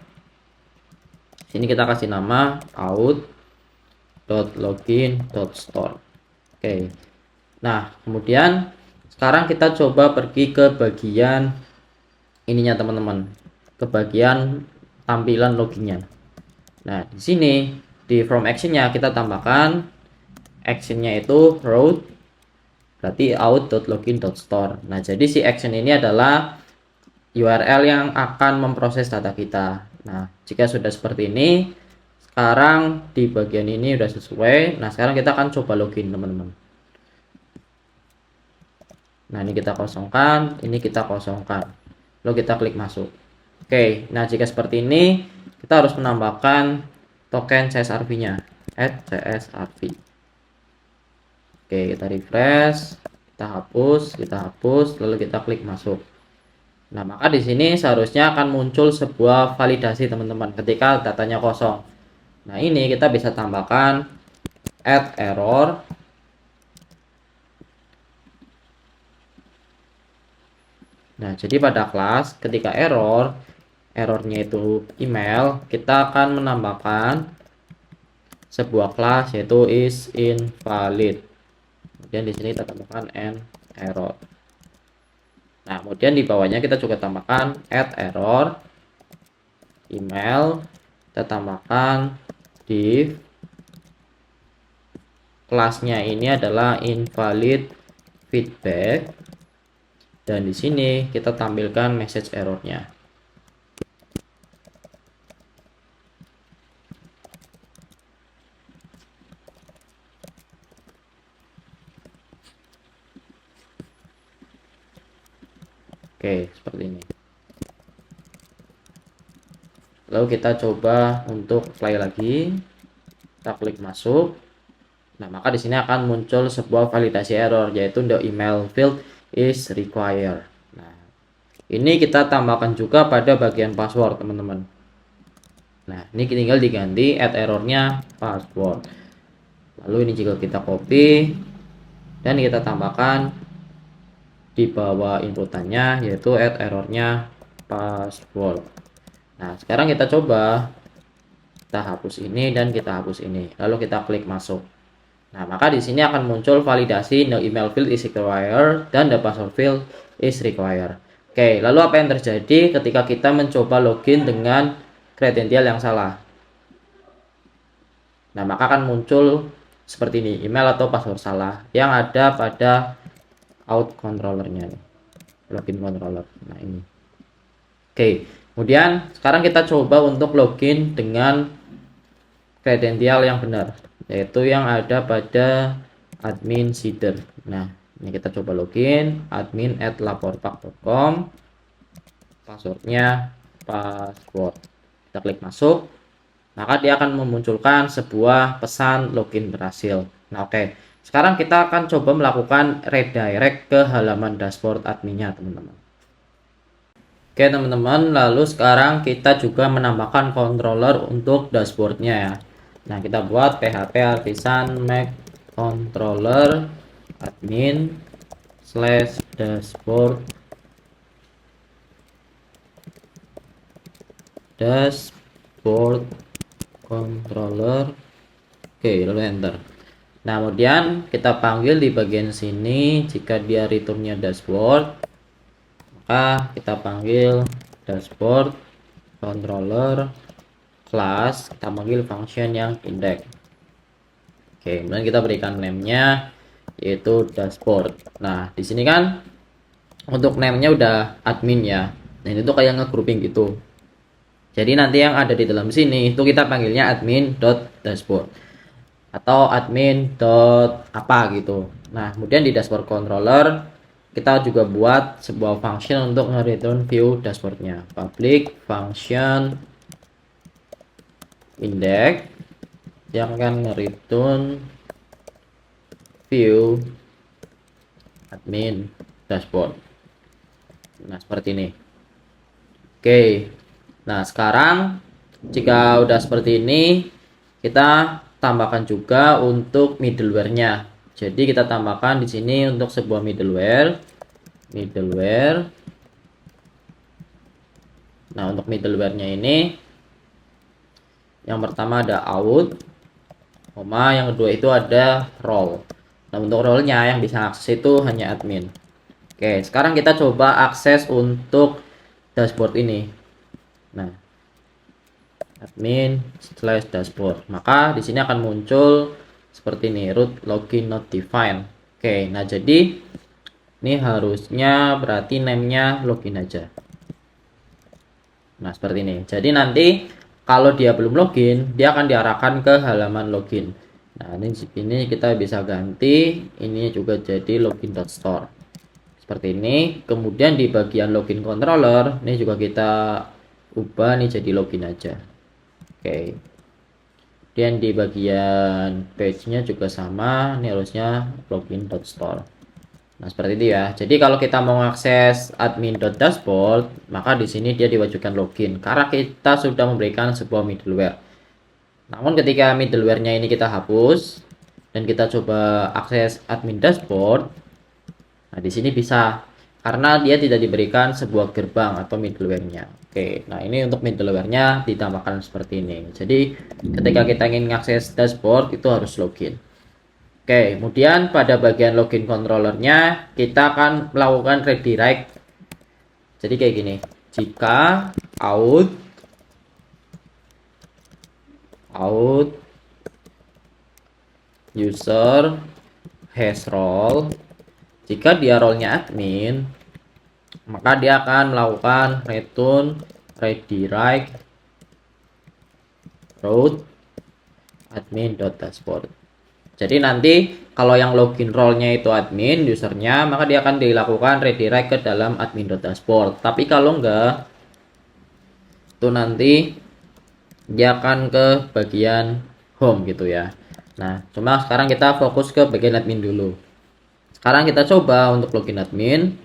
Sini kita kasih nama out.login.store. Oke. Nah, kemudian sekarang kita coba pergi ke bagian ininya teman-teman, ke bagian tampilan loginnya. Nah, di sini di from actionnya kita tambahkan actionnya itu route, berarti out.login.store. Nah, jadi si action ini adalah URL yang akan memproses data kita. Nah, jika sudah seperti ini, sekarang di bagian ini sudah sesuai. Nah, sekarang kita akan coba login teman-teman. Nah, ini kita kosongkan, ini kita kosongkan. Lalu kita klik masuk. Oke, nah jika seperti ini, kita harus menambahkan token CSRV-nya, add CSRV. Oke, kita refresh, kita hapus, lalu kita klik masuk. Nah, maka di sini seharusnya akan muncul sebuah validasi teman-teman ketika datanya kosong. Nah, ini kita bisa tambahkan add error. Nah, jadi pada kelas ketika errornya itu email, kita akan menambahkan sebuah kelas yaitu is invalid. Kemudian di sini kita tambahkan an error. Nah, kemudian di bawahnya kita juga tambahkan add error email, kita tambahkan div, kelasnya ini adalah invalid feedback, dan di sini kita tampilkan message errornya. Oke, seperti ini. Lalu kita coba untuk play lagi. Kita klik masuk. Nah, maka di sini akan muncul sebuah validasi error, yaitu the email field is required. Nah, ini kita tambahkan juga pada bagian password teman-teman. Nah, ini tinggal diganti add errornya password. Lalu ini juga kita copy dan kita tambahkan di bawah inputannya, yaitu add errornya password. Nah, sekarang kita coba, kita hapus ini dan kita hapus ini, lalu kita klik masuk. Nah, maka di sini akan muncul validasi the email field is required dan the password field is required. Oke, lalu apa yang terjadi ketika kita mencoba login dengan kredensial yang salah? Nah, maka akan muncul seperti ini, email atau password salah yang ada pada out controllernya nih, login controller. Nah, ini. Oke, kemudian sekarang kita coba untuk login dengan kredensial yang benar, yaitu yang ada pada admin seeder. Nah, ini kita coba login admin@laporpak.com, passwordnya password. Kita klik masuk, maka dia akan memunculkan sebuah pesan login berhasil. Nah, oke. Sekarang kita akan coba melakukan redirect ke halaman dashboard adminnya, teman-teman. Oke, teman-teman, lalu sekarang kita juga menambahkan controller untuk dashboardnya ya. Nah, kita buat php artisan make controller admin /dashboard controller. Oke, lalu enter. Nah, kemudian kita panggil di bagian sini, jika dia returnnya dashboard, maka kita panggil dashboard controller class, kita panggil function yang index. Oke, kemudian kita berikan name-nya yaitu dashboard. Nah, di sini kan untuk name-nya udah admin ya. Nah, ini tuh kayak nge-grouping gitu. Jadi nanti yang ada di dalam sini itu kita panggilnya admin.dashboard atau admin. Apa gitu. Nah, kemudian di dashboard controller kita juga buat sebuah function untuk nge-return view dashboardnya. Public function index yang akan nge-return view admin dashboard. Nah, seperti ini. Oke. Nah, sekarang jika udah seperti ini, kita tambahkan juga untuk middleware-nya. Jadi kita tambahkan di sini untuk sebuah middleware. Nah, untuk middleware-nya ini yang pertama ada out, yang kedua itu ada role. Nah, untuk role-nya yang bisa akses itu hanya admin. Oke, sekarang kita coba akses untuk dashboard ini. Nah, admin/dashboard. Maka di sini akan muncul seperti ini, root login not defined. Oke, nah jadi ini harusnya berarti name-nya login aja. Nah, seperti ini. Jadi nanti kalau dia belum login, dia akan diarahkan ke halaman login. Nah, ini kita bisa ganti, ini juga jadi login.store. Seperti ini. Kemudian di bagian login controller, ini juga kita ubah nih jadi login aja. Oke. Dan di bagian page-nya juga sama, ini harusnya login.store. Nah, seperti itu ya. Jadi kalau kita mau mengakses admin.dashboard, maka di sini dia diwajibkan login karena kita sudah memberikan sebuah middleware. Namun ketika middleware-nya ini kita hapus dan kita coba akses admin dashboard, nah di sini bisa karena dia tidak diberikan sebuah gerbang atau middleware-nya. Oke, nah ini untuk middleware-nya ditambahkan seperti ini. Jadi ketika kita ingin mengakses dashboard itu harus login. Oke, kemudian pada bagian login controller-nya kita akan melakukan redirect. Jadi kayak gini. Jika out user has role, jika dia role-nya admin, maka dia akan melakukan return redirect root admin.dashboard. Jadi nanti kalau yang login role-nya itu admin usernya, maka dia akan dilakukan redirect ke dalam admin.dashboard. Tapi kalau enggak, itu nanti dia akan ke bagian home gitu ya. Nah, cuma sekarang kita fokus ke bagian admin dulu. Sekarang kita coba untuk login admin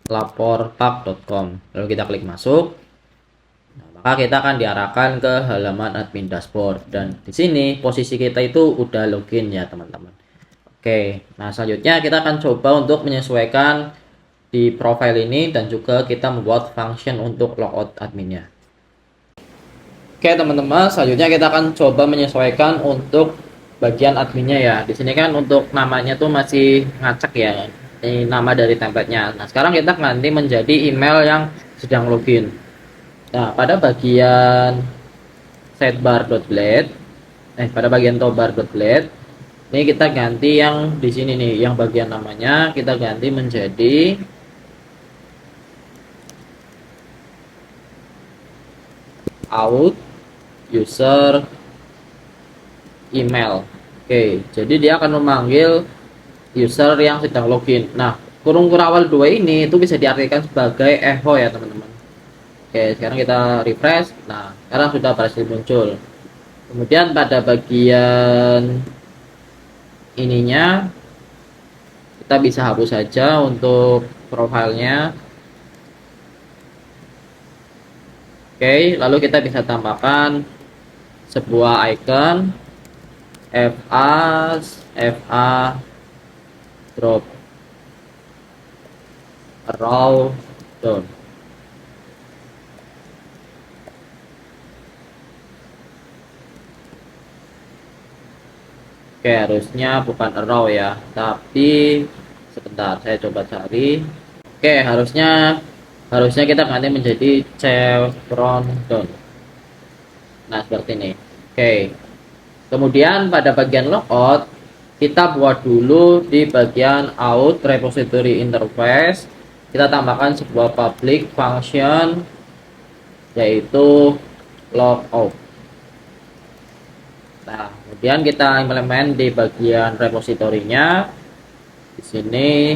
@laporpak.com. Lalu kita klik masuk. Nah, maka kita akan diarahkan ke halaman admin dashboard dan di sini posisi kita itu udah login ya, teman-teman. Oke, nah selanjutnya kita akan coba untuk menyesuaikan di profile ini dan juga kita membuat function untuk logout adminnya. Oke, teman-teman, selanjutnya kita akan coba menyesuaikan untuk bagian adminnya ya. Di sini kan untuk namanya tuh masih ngacak ya. Ini nama dari template-nya. Nah, sekarang kita ganti menjadi email yang sedang login. Nah, pada bagian sidebar.blade, pada bagian toolbar.blade, ini kita ganti yang di sini nih, yang bagian namanya kita ganti menjadi out user email. Oke, jadi dia akan memanggil user yang sedang login. Nah, kurung kurawal 2 ini itu bisa diartikan sebagai echo ya teman-teman. Oke, sekarang kita refresh. Nah, sekarang sudah berhasil muncul. Kemudian pada bagian ininya kita bisa hapus saja untuk profilnya. Oke, lalu kita bisa tambahkan sebuah icon FA drop arrow down. Oke, harusnya bukan arrow ya, tapi sebentar saya coba cari. Oke, harusnya kita ganti menjadi chevron down. Nah, seperti ini. Oke. Kemudian pada bagian logout kita buat dulu di bagian out repository interface, kita tambahkan sebuah public function yaitu logout. Nah, kemudian kita implement di bagian repositorinya. Di sini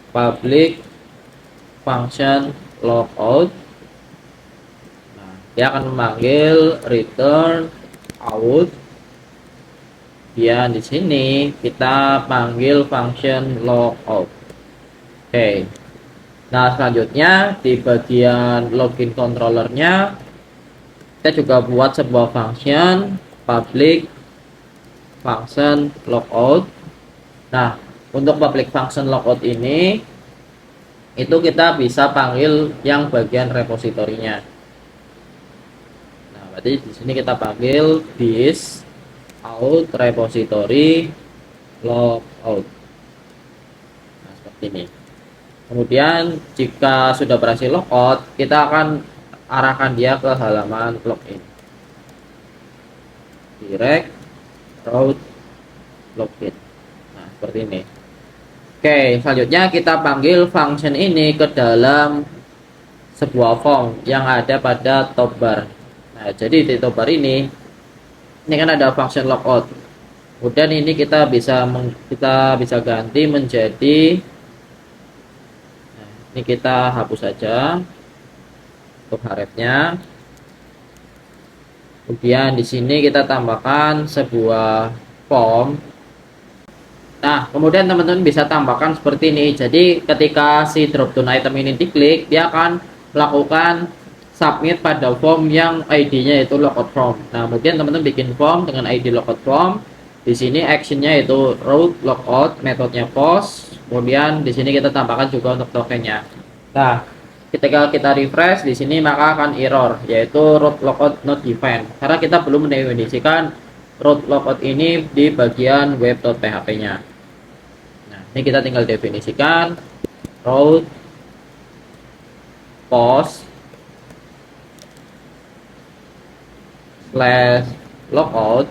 public function logout. Nah, dia akan memanggil return out. Dan di sini kita panggil function logout. Oke. Nah, selanjutnya di bagian login controllernya kita juga buat sebuah function public function logout. Nah, untuk public function logout ini itu kita bisa panggil yang bagian repositorinya. Nah, berarti di sini kita panggil this out repository logout. Nah, seperti ini. Kemudian jika sudah berhasil logout, kita akan arahkan dia ke halaman login. Direct route login. Nah, seperti ini. Oke, selanjutnya kita panggil function ini ke dalam sebuah form yang ada pada top bar. Nah, jadi di top bar ini kan ada function logout. Kemudian ini kita bisa ganti menjadi, nah, ini kita hapus saja untuk hrefnya. Kemudian di sini kita tambahkan sebuah form. Nah, kemudian teman-teman bisa tambahkan seperti ini. Jadi ketika si drop down item ini diklik, dia akan melakukan submit pada form yang ID-nya itu logout form. Nah, kemudian teman-teman bikin form dengan ID logout form. Di sini actionnya itu route logout, metodenya post. Kemudian di sini kita tambahkan juga untuk tokennya. Nah, ketika kita refresh di sini maka akan error yaitu route logout not defined karena kita belum mendefinisikan route logout ini di bagian web.php-nya. Nah, ini kita tinggal definisikan route post /logout,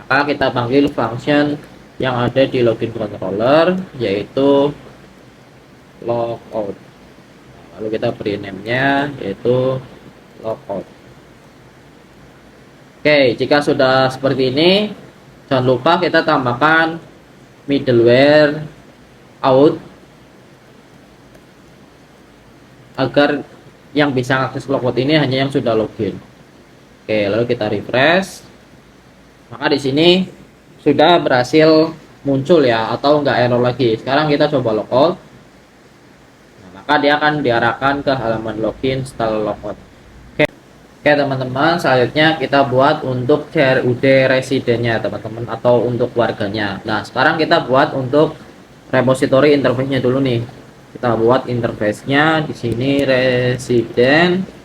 maka kita panggil function yang ada di login controller yaitu logout. Lalu kita beri name-nya yaitu logout. Oke, jika sudah seperti ini, jangan lupa kita tambahkan middleware out agar yang bisa akses logout ini hanya yang sudah login. Oke, lalu kita refresh. Maka di sini sudah berhasil muncul ya, atau enggak error lagi. Sekarang kita coba logout. Nah, maka dia akan diarahkan ke halaman login setelah logout. Oke teman-teman, selanjutnya kita buat untuk CRUD residennya teman-teman, atau untuk warganya. Nah, sekarang kita buat untuk repository interface-nya dulu nih. Kita buat interface-nya di sini resident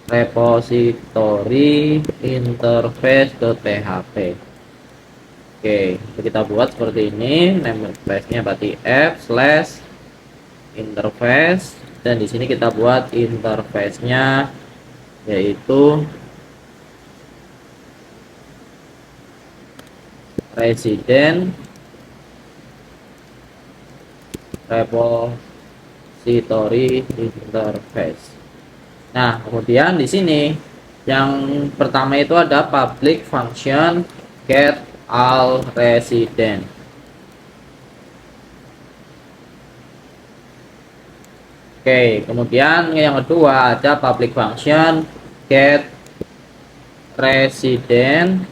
repository interface.php. Oke, kita buat seperti ini. Namespace-nya berarti f/interface, dan di sini kita buat interface-nya yaitu resident repository interface. Nah, kemudian di sini yang pertama itu ada public function get all resident. Oke, kemudian yang kedua ada public function get resident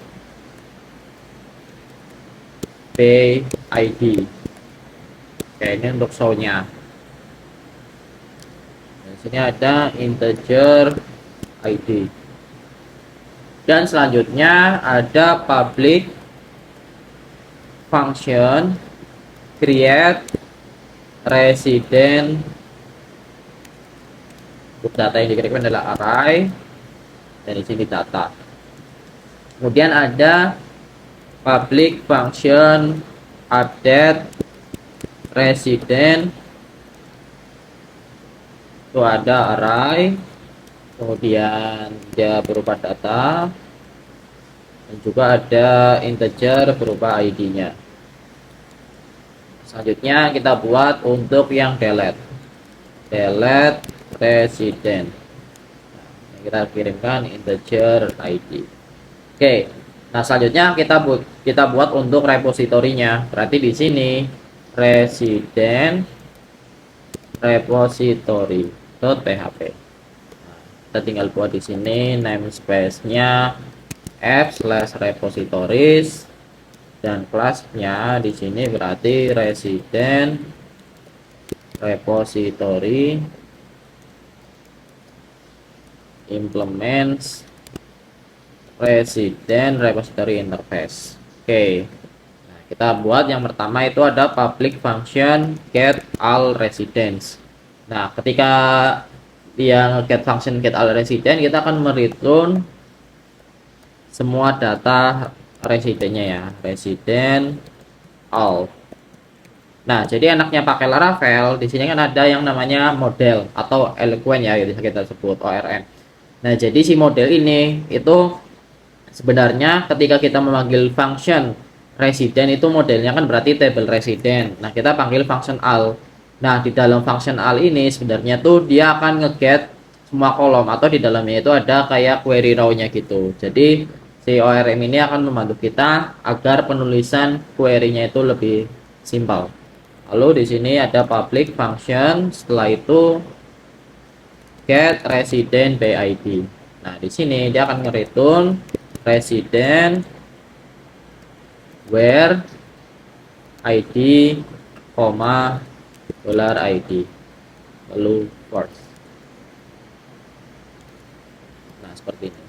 BID. Oke, ini untuk show-nya. Di sini ada integer ID. Dan selanjutnya ada public function create resident. Untuk data yang dikirimkan adalah array, dan di sini data. Kemudian ada public function update resident, itu ada array, kemudian dia berupa data, dan juga ada integer berupa ID-nya. Selanjutnya kita buat untuk yang delete resident. Nah, kita kirimkan integer ID. Oke. Nah, selanjutnya kita buat untuk repositorinya. Berarti di sini resident repository.php. Nah, kita tinggal buat di sini namespace-nya f/repositories, dan kelasnya di sini berarti resident repository implements resident repository interface. Oke. Nah, kita buat yang pertama itu ada public function get all residents. Nah, ketika dia get function get all resident, kita akan mereturn semua data residennya ya, resident all. Nah, jadi anaknya pakai Laravel, di sini kan ada yang namanya model atau Eloquent ya, bisa kita sebut ORM. Nah, jadi si model ini itu sebenarnya ketika kita memanggil function resident itu modelnya kan berarti table resident. Nah, kita panggil function all. Nah, di dalam function all ini sebenarnya tuh dia akan ngeget semua kolom, atau di dalamnya itu ada kayak query row-nya gitu. Jadi si ORM ini akan membantu kita agar penulisan query-nya itu lebih simpel. Lalu di sini ada public function, setelah itu get resident BID. Nah, di sini dia akan nge-return resident where ID, $ID, lalu first. Nah, seperti ini.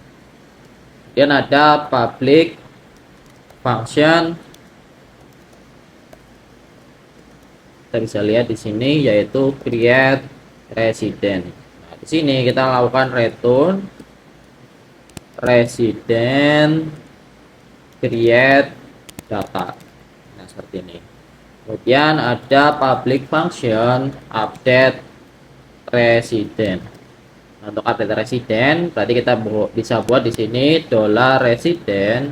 Kemudian ada public function, kita bisa lihat di sini yaitu create resident. Nah, di sini kita lakukan return resident create data. Nah, seperti ini. Kemudian ada public function update resident. Nah, untuk update resident berarti kita bisa buat di sini $resident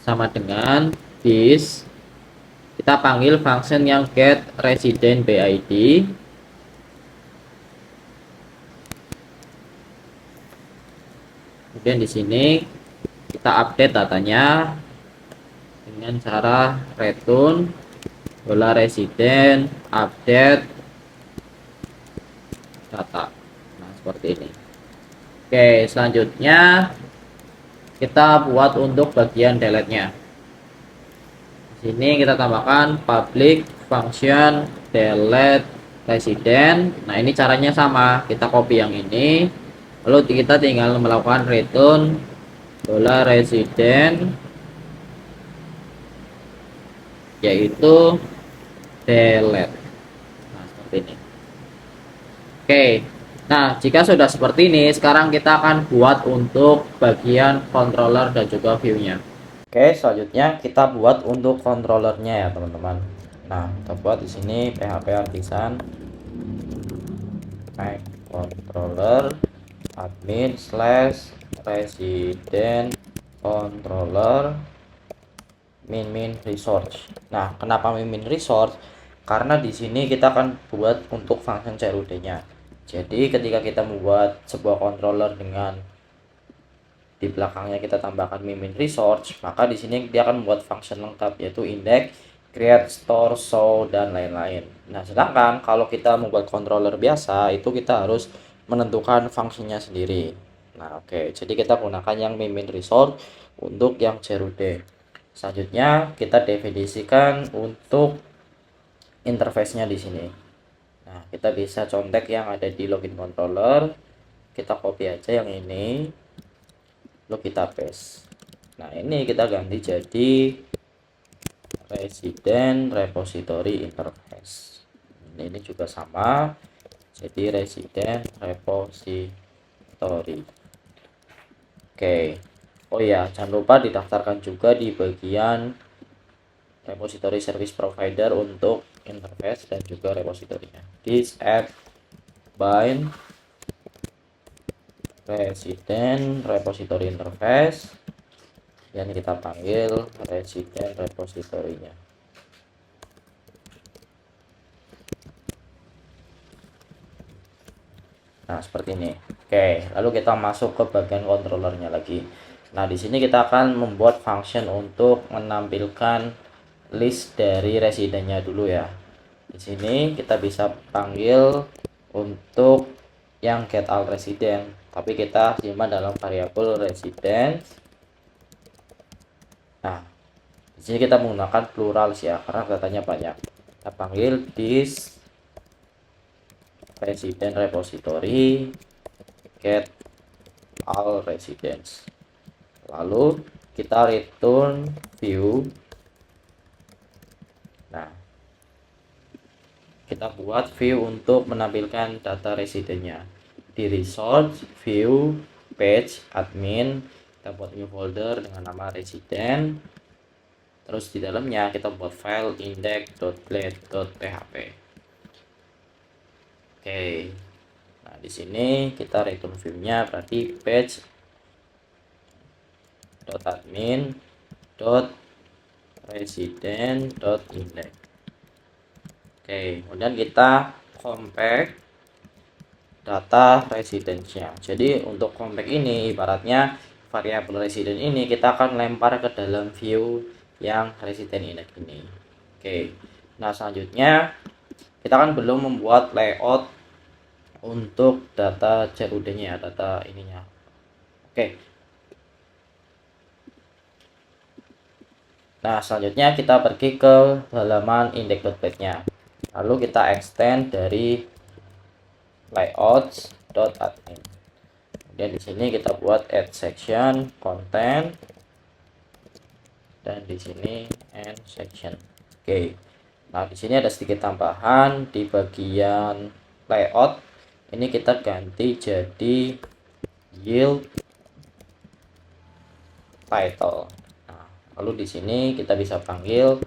sama dengan this, kita panggil function yang get resident BID. Kemudian di sini kita update datanya dengan cara return $resident update data. Nah, seperti ini. Oke, selanjutnya kita buat untuk bagian delete-nya. Di sini kita tambahkan public function delete resident. Nah, ini caranya sama. Kita copy yang ini, lalu kita tinggal melakukan return $resident yaitu delete. Nah, seperti ini. Oke, nah jika sudah seperti ini, sekarang kita akan buat untuk bagian controller dan juga view-nya. Oke, selanjutnya kita buat untuk controllernya ya teman-teman. Nah, kita buat di sini PHP artisan Mac controller admin slash resident controller min resource. Nah, kenapa min resource? Karena di sini kita akan buat untuk function CRUD-nya. Jadi ketika kita membuat sebuah controller dengan di belakangnya kita tambahkan min resource, maka di sini dia akan membuat function lengkap yaitu index, create, store, show dan lain-lain. Nah, sedangkan kalau kita membuat controller biasa itu kita harus menentukan fungsinya sendiri. Nah, oke. Jadi kita gunakan yang min resource untuk yang CRUD. Selanjutnya kita definisikan untuk interface-nya di sini. Nah, kita bisa contek yang ada di login controller. Kita copy aja yang ini. Lalu kita paste. Nah, ini kita ganti jadi resident repository interface. Ini juga sama. Jadi resident repository. Oke. Oh ya, jangan lupa didaftarkan juga di bagian repository service provider untuk interface dan juga repositorinya. This app bind resident repository interface yang kita panggil resident repositorinya. Nah, seperti ini. Oke, lalu kita masuk ke bagian controllernya lagi. Nah, di sini kita akan membuat function untuk menampilkan list dari residennya dulu ya. Di sini kita bisa panggil untuk yang get all resident, tapi kita simpan dalam variabel resident. Nah, di sini kita menggunakan plural ya, karena datanya banyak. Kita panggil this resident repository get all residents. Lalu kita return view. Nah, kita buat view untuk menampilkan data residennya. Di resource view page admin kita buat new folder dengan nama resident. Terus di dalamnya kita buat file index.blade.php. Oke. Nah, di sini kita return view-nya berarti page.admin.resident.index. Oke, kemudian kita compact data residence-nya. Jadi untuk compact ini ibaratnya variabel resident ini kita akan lempar ke dalam view yang resident index ini. Oke. Nah, selanjutnya kita kan belum membuat layout untuk data CRUD-nya, data ininya. Oke. Nah, selanjutnya kita pergi ke halaman index.page-nya. Lalu kita extend dari layouts.admin. Kemudian di sini kita buat add section, content, dan di sini end section. Oke. Nah, di sini ada sedikit tambahan di bagian layout. Ini kita ganti jadi yield title. Nah, lalu di sini kita bisa panggil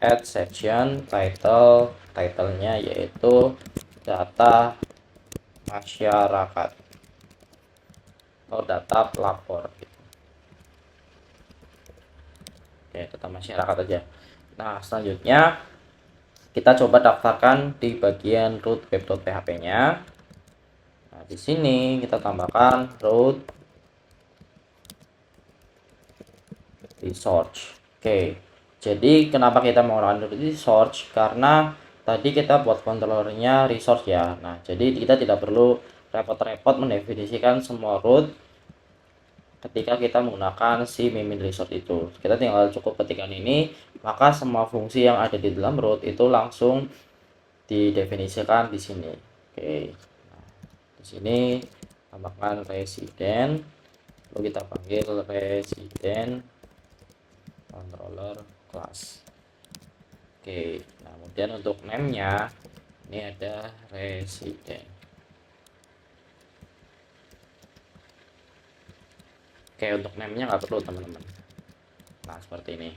add section title. Title-nya yaitu data masyarakat atau data pelapor. Oke, data masyarakat aja. Nah, selanjutnya kita coba daftarkan di bagian root web.php-nya. Nah, di sini kita tambahkan root resource. Oke. Jadi kenapa kita menggunakan root resource? Karena tadi kita buat controllernya resource ya. Nah, jadi kita tidak perlu repot-repot mendefinisikan semua root ketika kita menggunakan si min resource itu. Kita tinggal cukup ketikkan ini, maka semua fungsi yang ada di dalam root itu langsung didefinisikan di sini. Oke. Nah, di sini tambahkan resident, lalu kita panggil resident controller class. Oke. Nah, kemudian untuk name-nya ini ada resident. Oke, untuk name-nya nggak perlu teman-teman. Nah, seperti ini.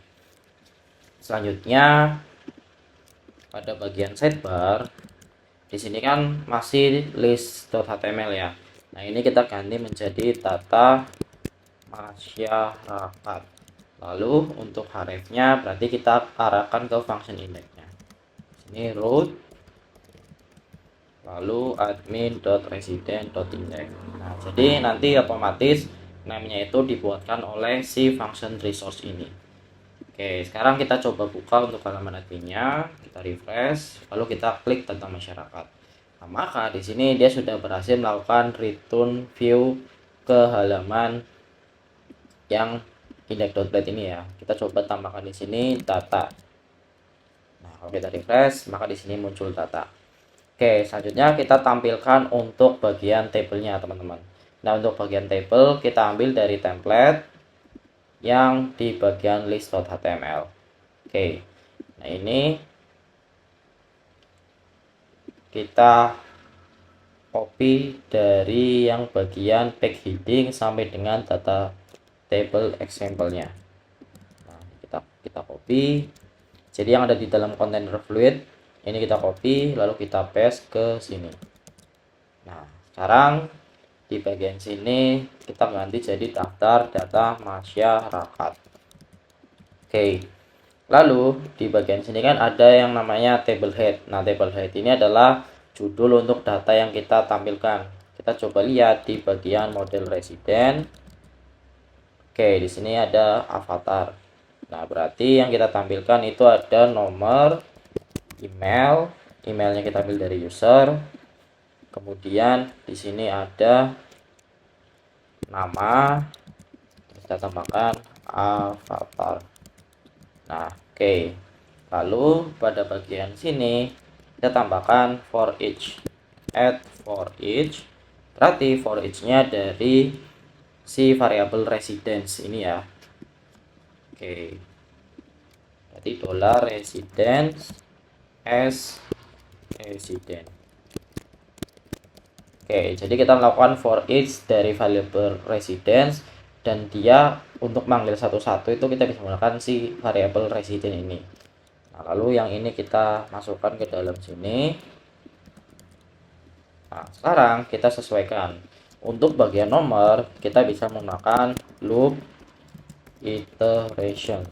Selanjutnya pada bagian sidebar, di sini kan masih list.html ya. Nah, ini kita ganti menjadi data masyarakat. Lalu untuk href-nya berarti kita arahkan ke function index-nya. Ini root, lalu admin.resident.index. Nah, jadi nanti otomatis namanya itu dibuatkan oleh si function resource ini. Oke, sekarang kita coba buka untuk halaman adminnya, kita refresh, lalu kita klik tentang masyarakat. Nah, maka di sini dia sudah berhasil melakukan return view ke halaman yang index.plate ini ya. Kita coba tambahkan di sini data. Nah, kalau kita refresh, maka di sini muncul data. Oke, selanjutnya kita tampilkan untuk bagian tabelnya, teman-teman. Nah, untuk bagian table kita ambil dari template yang di bagian list.html. Oke, nah ini kita copy dari yang bagian page heading sampai dengan data table example-nya. Nah, kita copy. Jadi yang ada di dalam container fluid ini kita copy lalu kita paste ke sini. Nah, sekarang di bagian sini kita ganti jadi daftar data masyarakat. Oke. Lalu di bagian sini kan ada yang namanya table head. Nah, table head ini adalah judul untuk data yang kita tampilkan. Kita coba lihat di bagian model resident. Oke, di sini ada avatar. Nah, berarti yang kita tampilkan itu ada nomor, emailnya kita ambil dari user. Kemudian di sini ada nama, kita tambahkan avatar. Nah, oke. Lalu pada bagian sini kita tambahkan for each. Add for each. Berarti for each-nya dari si variabel residence ini ya. Oke. Berarti $residence as resident. Oke, jadi kita melakukan for each dari variable residence dan dia untuk manggil satu-satu itu kita bisa menggunakan si variabel resident ini. Nah, lalu yang ini kita masukkan ke dalam sini. Nah, sekarang kita sesuaikan. Untuk bagian nomor kita bisa menggunakan loop iteration.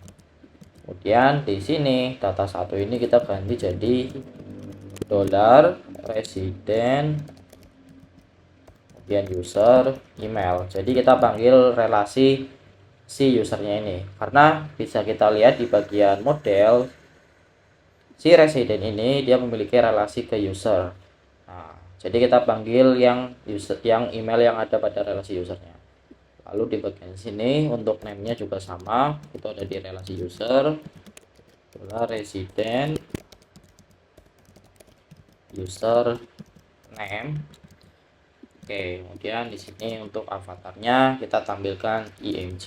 Kemudian di sini data satu ini kita ganti jadi $resident kemudian user email. Jadi kita panggil relasi si usernya ini karena bisa kita lihat di bagian model si resident ini dia memiliki relasi ke user. Nah, jadi kita panggil yang email yang ada pada relasi usernya. Lalu di bagian sini untuk name-nya juga sama, itu ada di relasi user resident user name. Oke, kemudian di sini untuk avatarnya kita tampilkan img,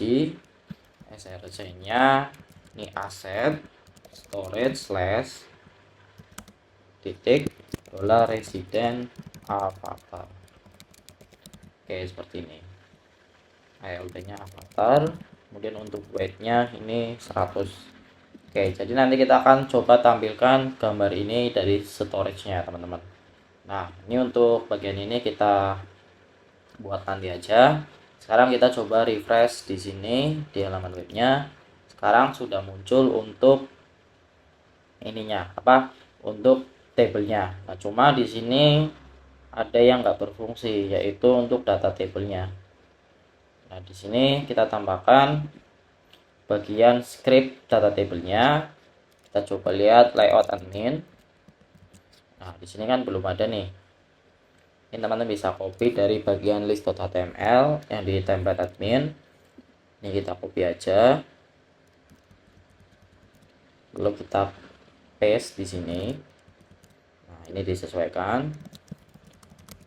src-nya ini asset storage slash titik $resident avatar. Oke, seperti ini. ALT-nya avatar, kemudian untuk weight-nya ini 100. Oke, jadi nanti kita akan coba tampilkan gambar ini dari storage-nya, teman-teman. Nah, ini untuk bagian ini kita buat nanti aja. Sekarang kita coba refresh di sini di halaman webnya. Sekarang sudah muncul untuk ininya untuk tabelnya. Nah, cuma di sini ada yang nggak berfungsi yaitu untuk data tabelnya. Nah, di sini kita tambahkan bagian script data tabelnya. Kita coba lihat layout admin. Nah, di sini kan belum ada nih. Ini teman-teman bisa copy dari bagian list.html yang di template admin. Ini kita copy aja. Lalu kita paste di sini. Nah, ini disesuaikan.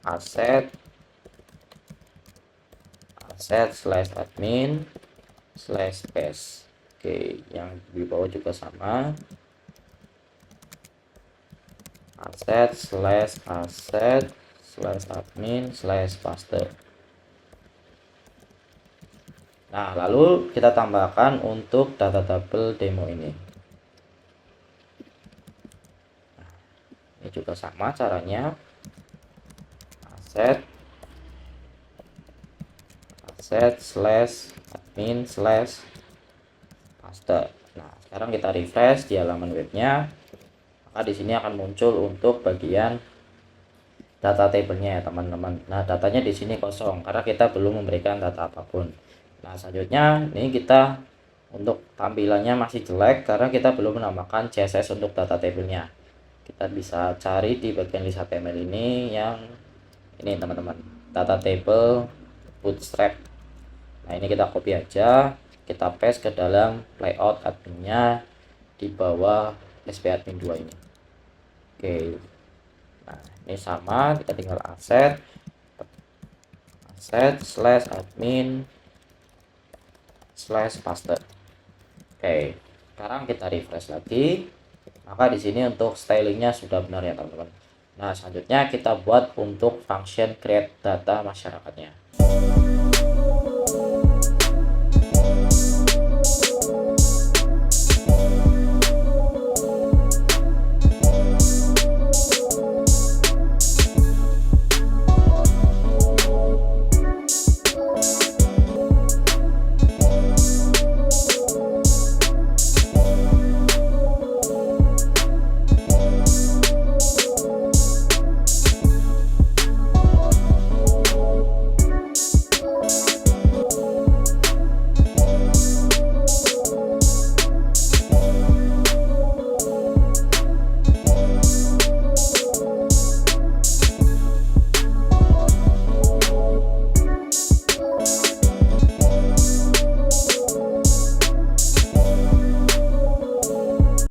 Asset slash admin slash paste. Oke, yang di bawah juga sama. Asset slash admin slash paste. Nah, lalu kita tambahkan untuk data tabel demo ini. Ini juga sama caranya. Aset slash admin slash paste. Nah, sekarang kita refresh di halaman webnya. Maka di sini akan muncul untuk bagian data tabelnya ya teman-teman. Nah, datanya di sini kosong karena kita belum memberikan data apapun. Nah, selanjutnya ini kita untuk tampilannya masih jelek karena kita belum menambahkan CSS untuk data tabelnya. Kita bisa cari di bagian list HTML ini yang ini teman-teman, data table bootstrap. Nah, ini kita copy aja, kita paste ke dalam layout adminnya di bawah SP admin 2 ini. Oke, nah ini sama, kita tinggal aset slash admin slash paste. Oke, sekarang kita refresh lagi. Maka di sini untuk stylingnya sudah benar ya teman-teman. Nah, selanjutnya kita buat untuk function create data masyarakatnya.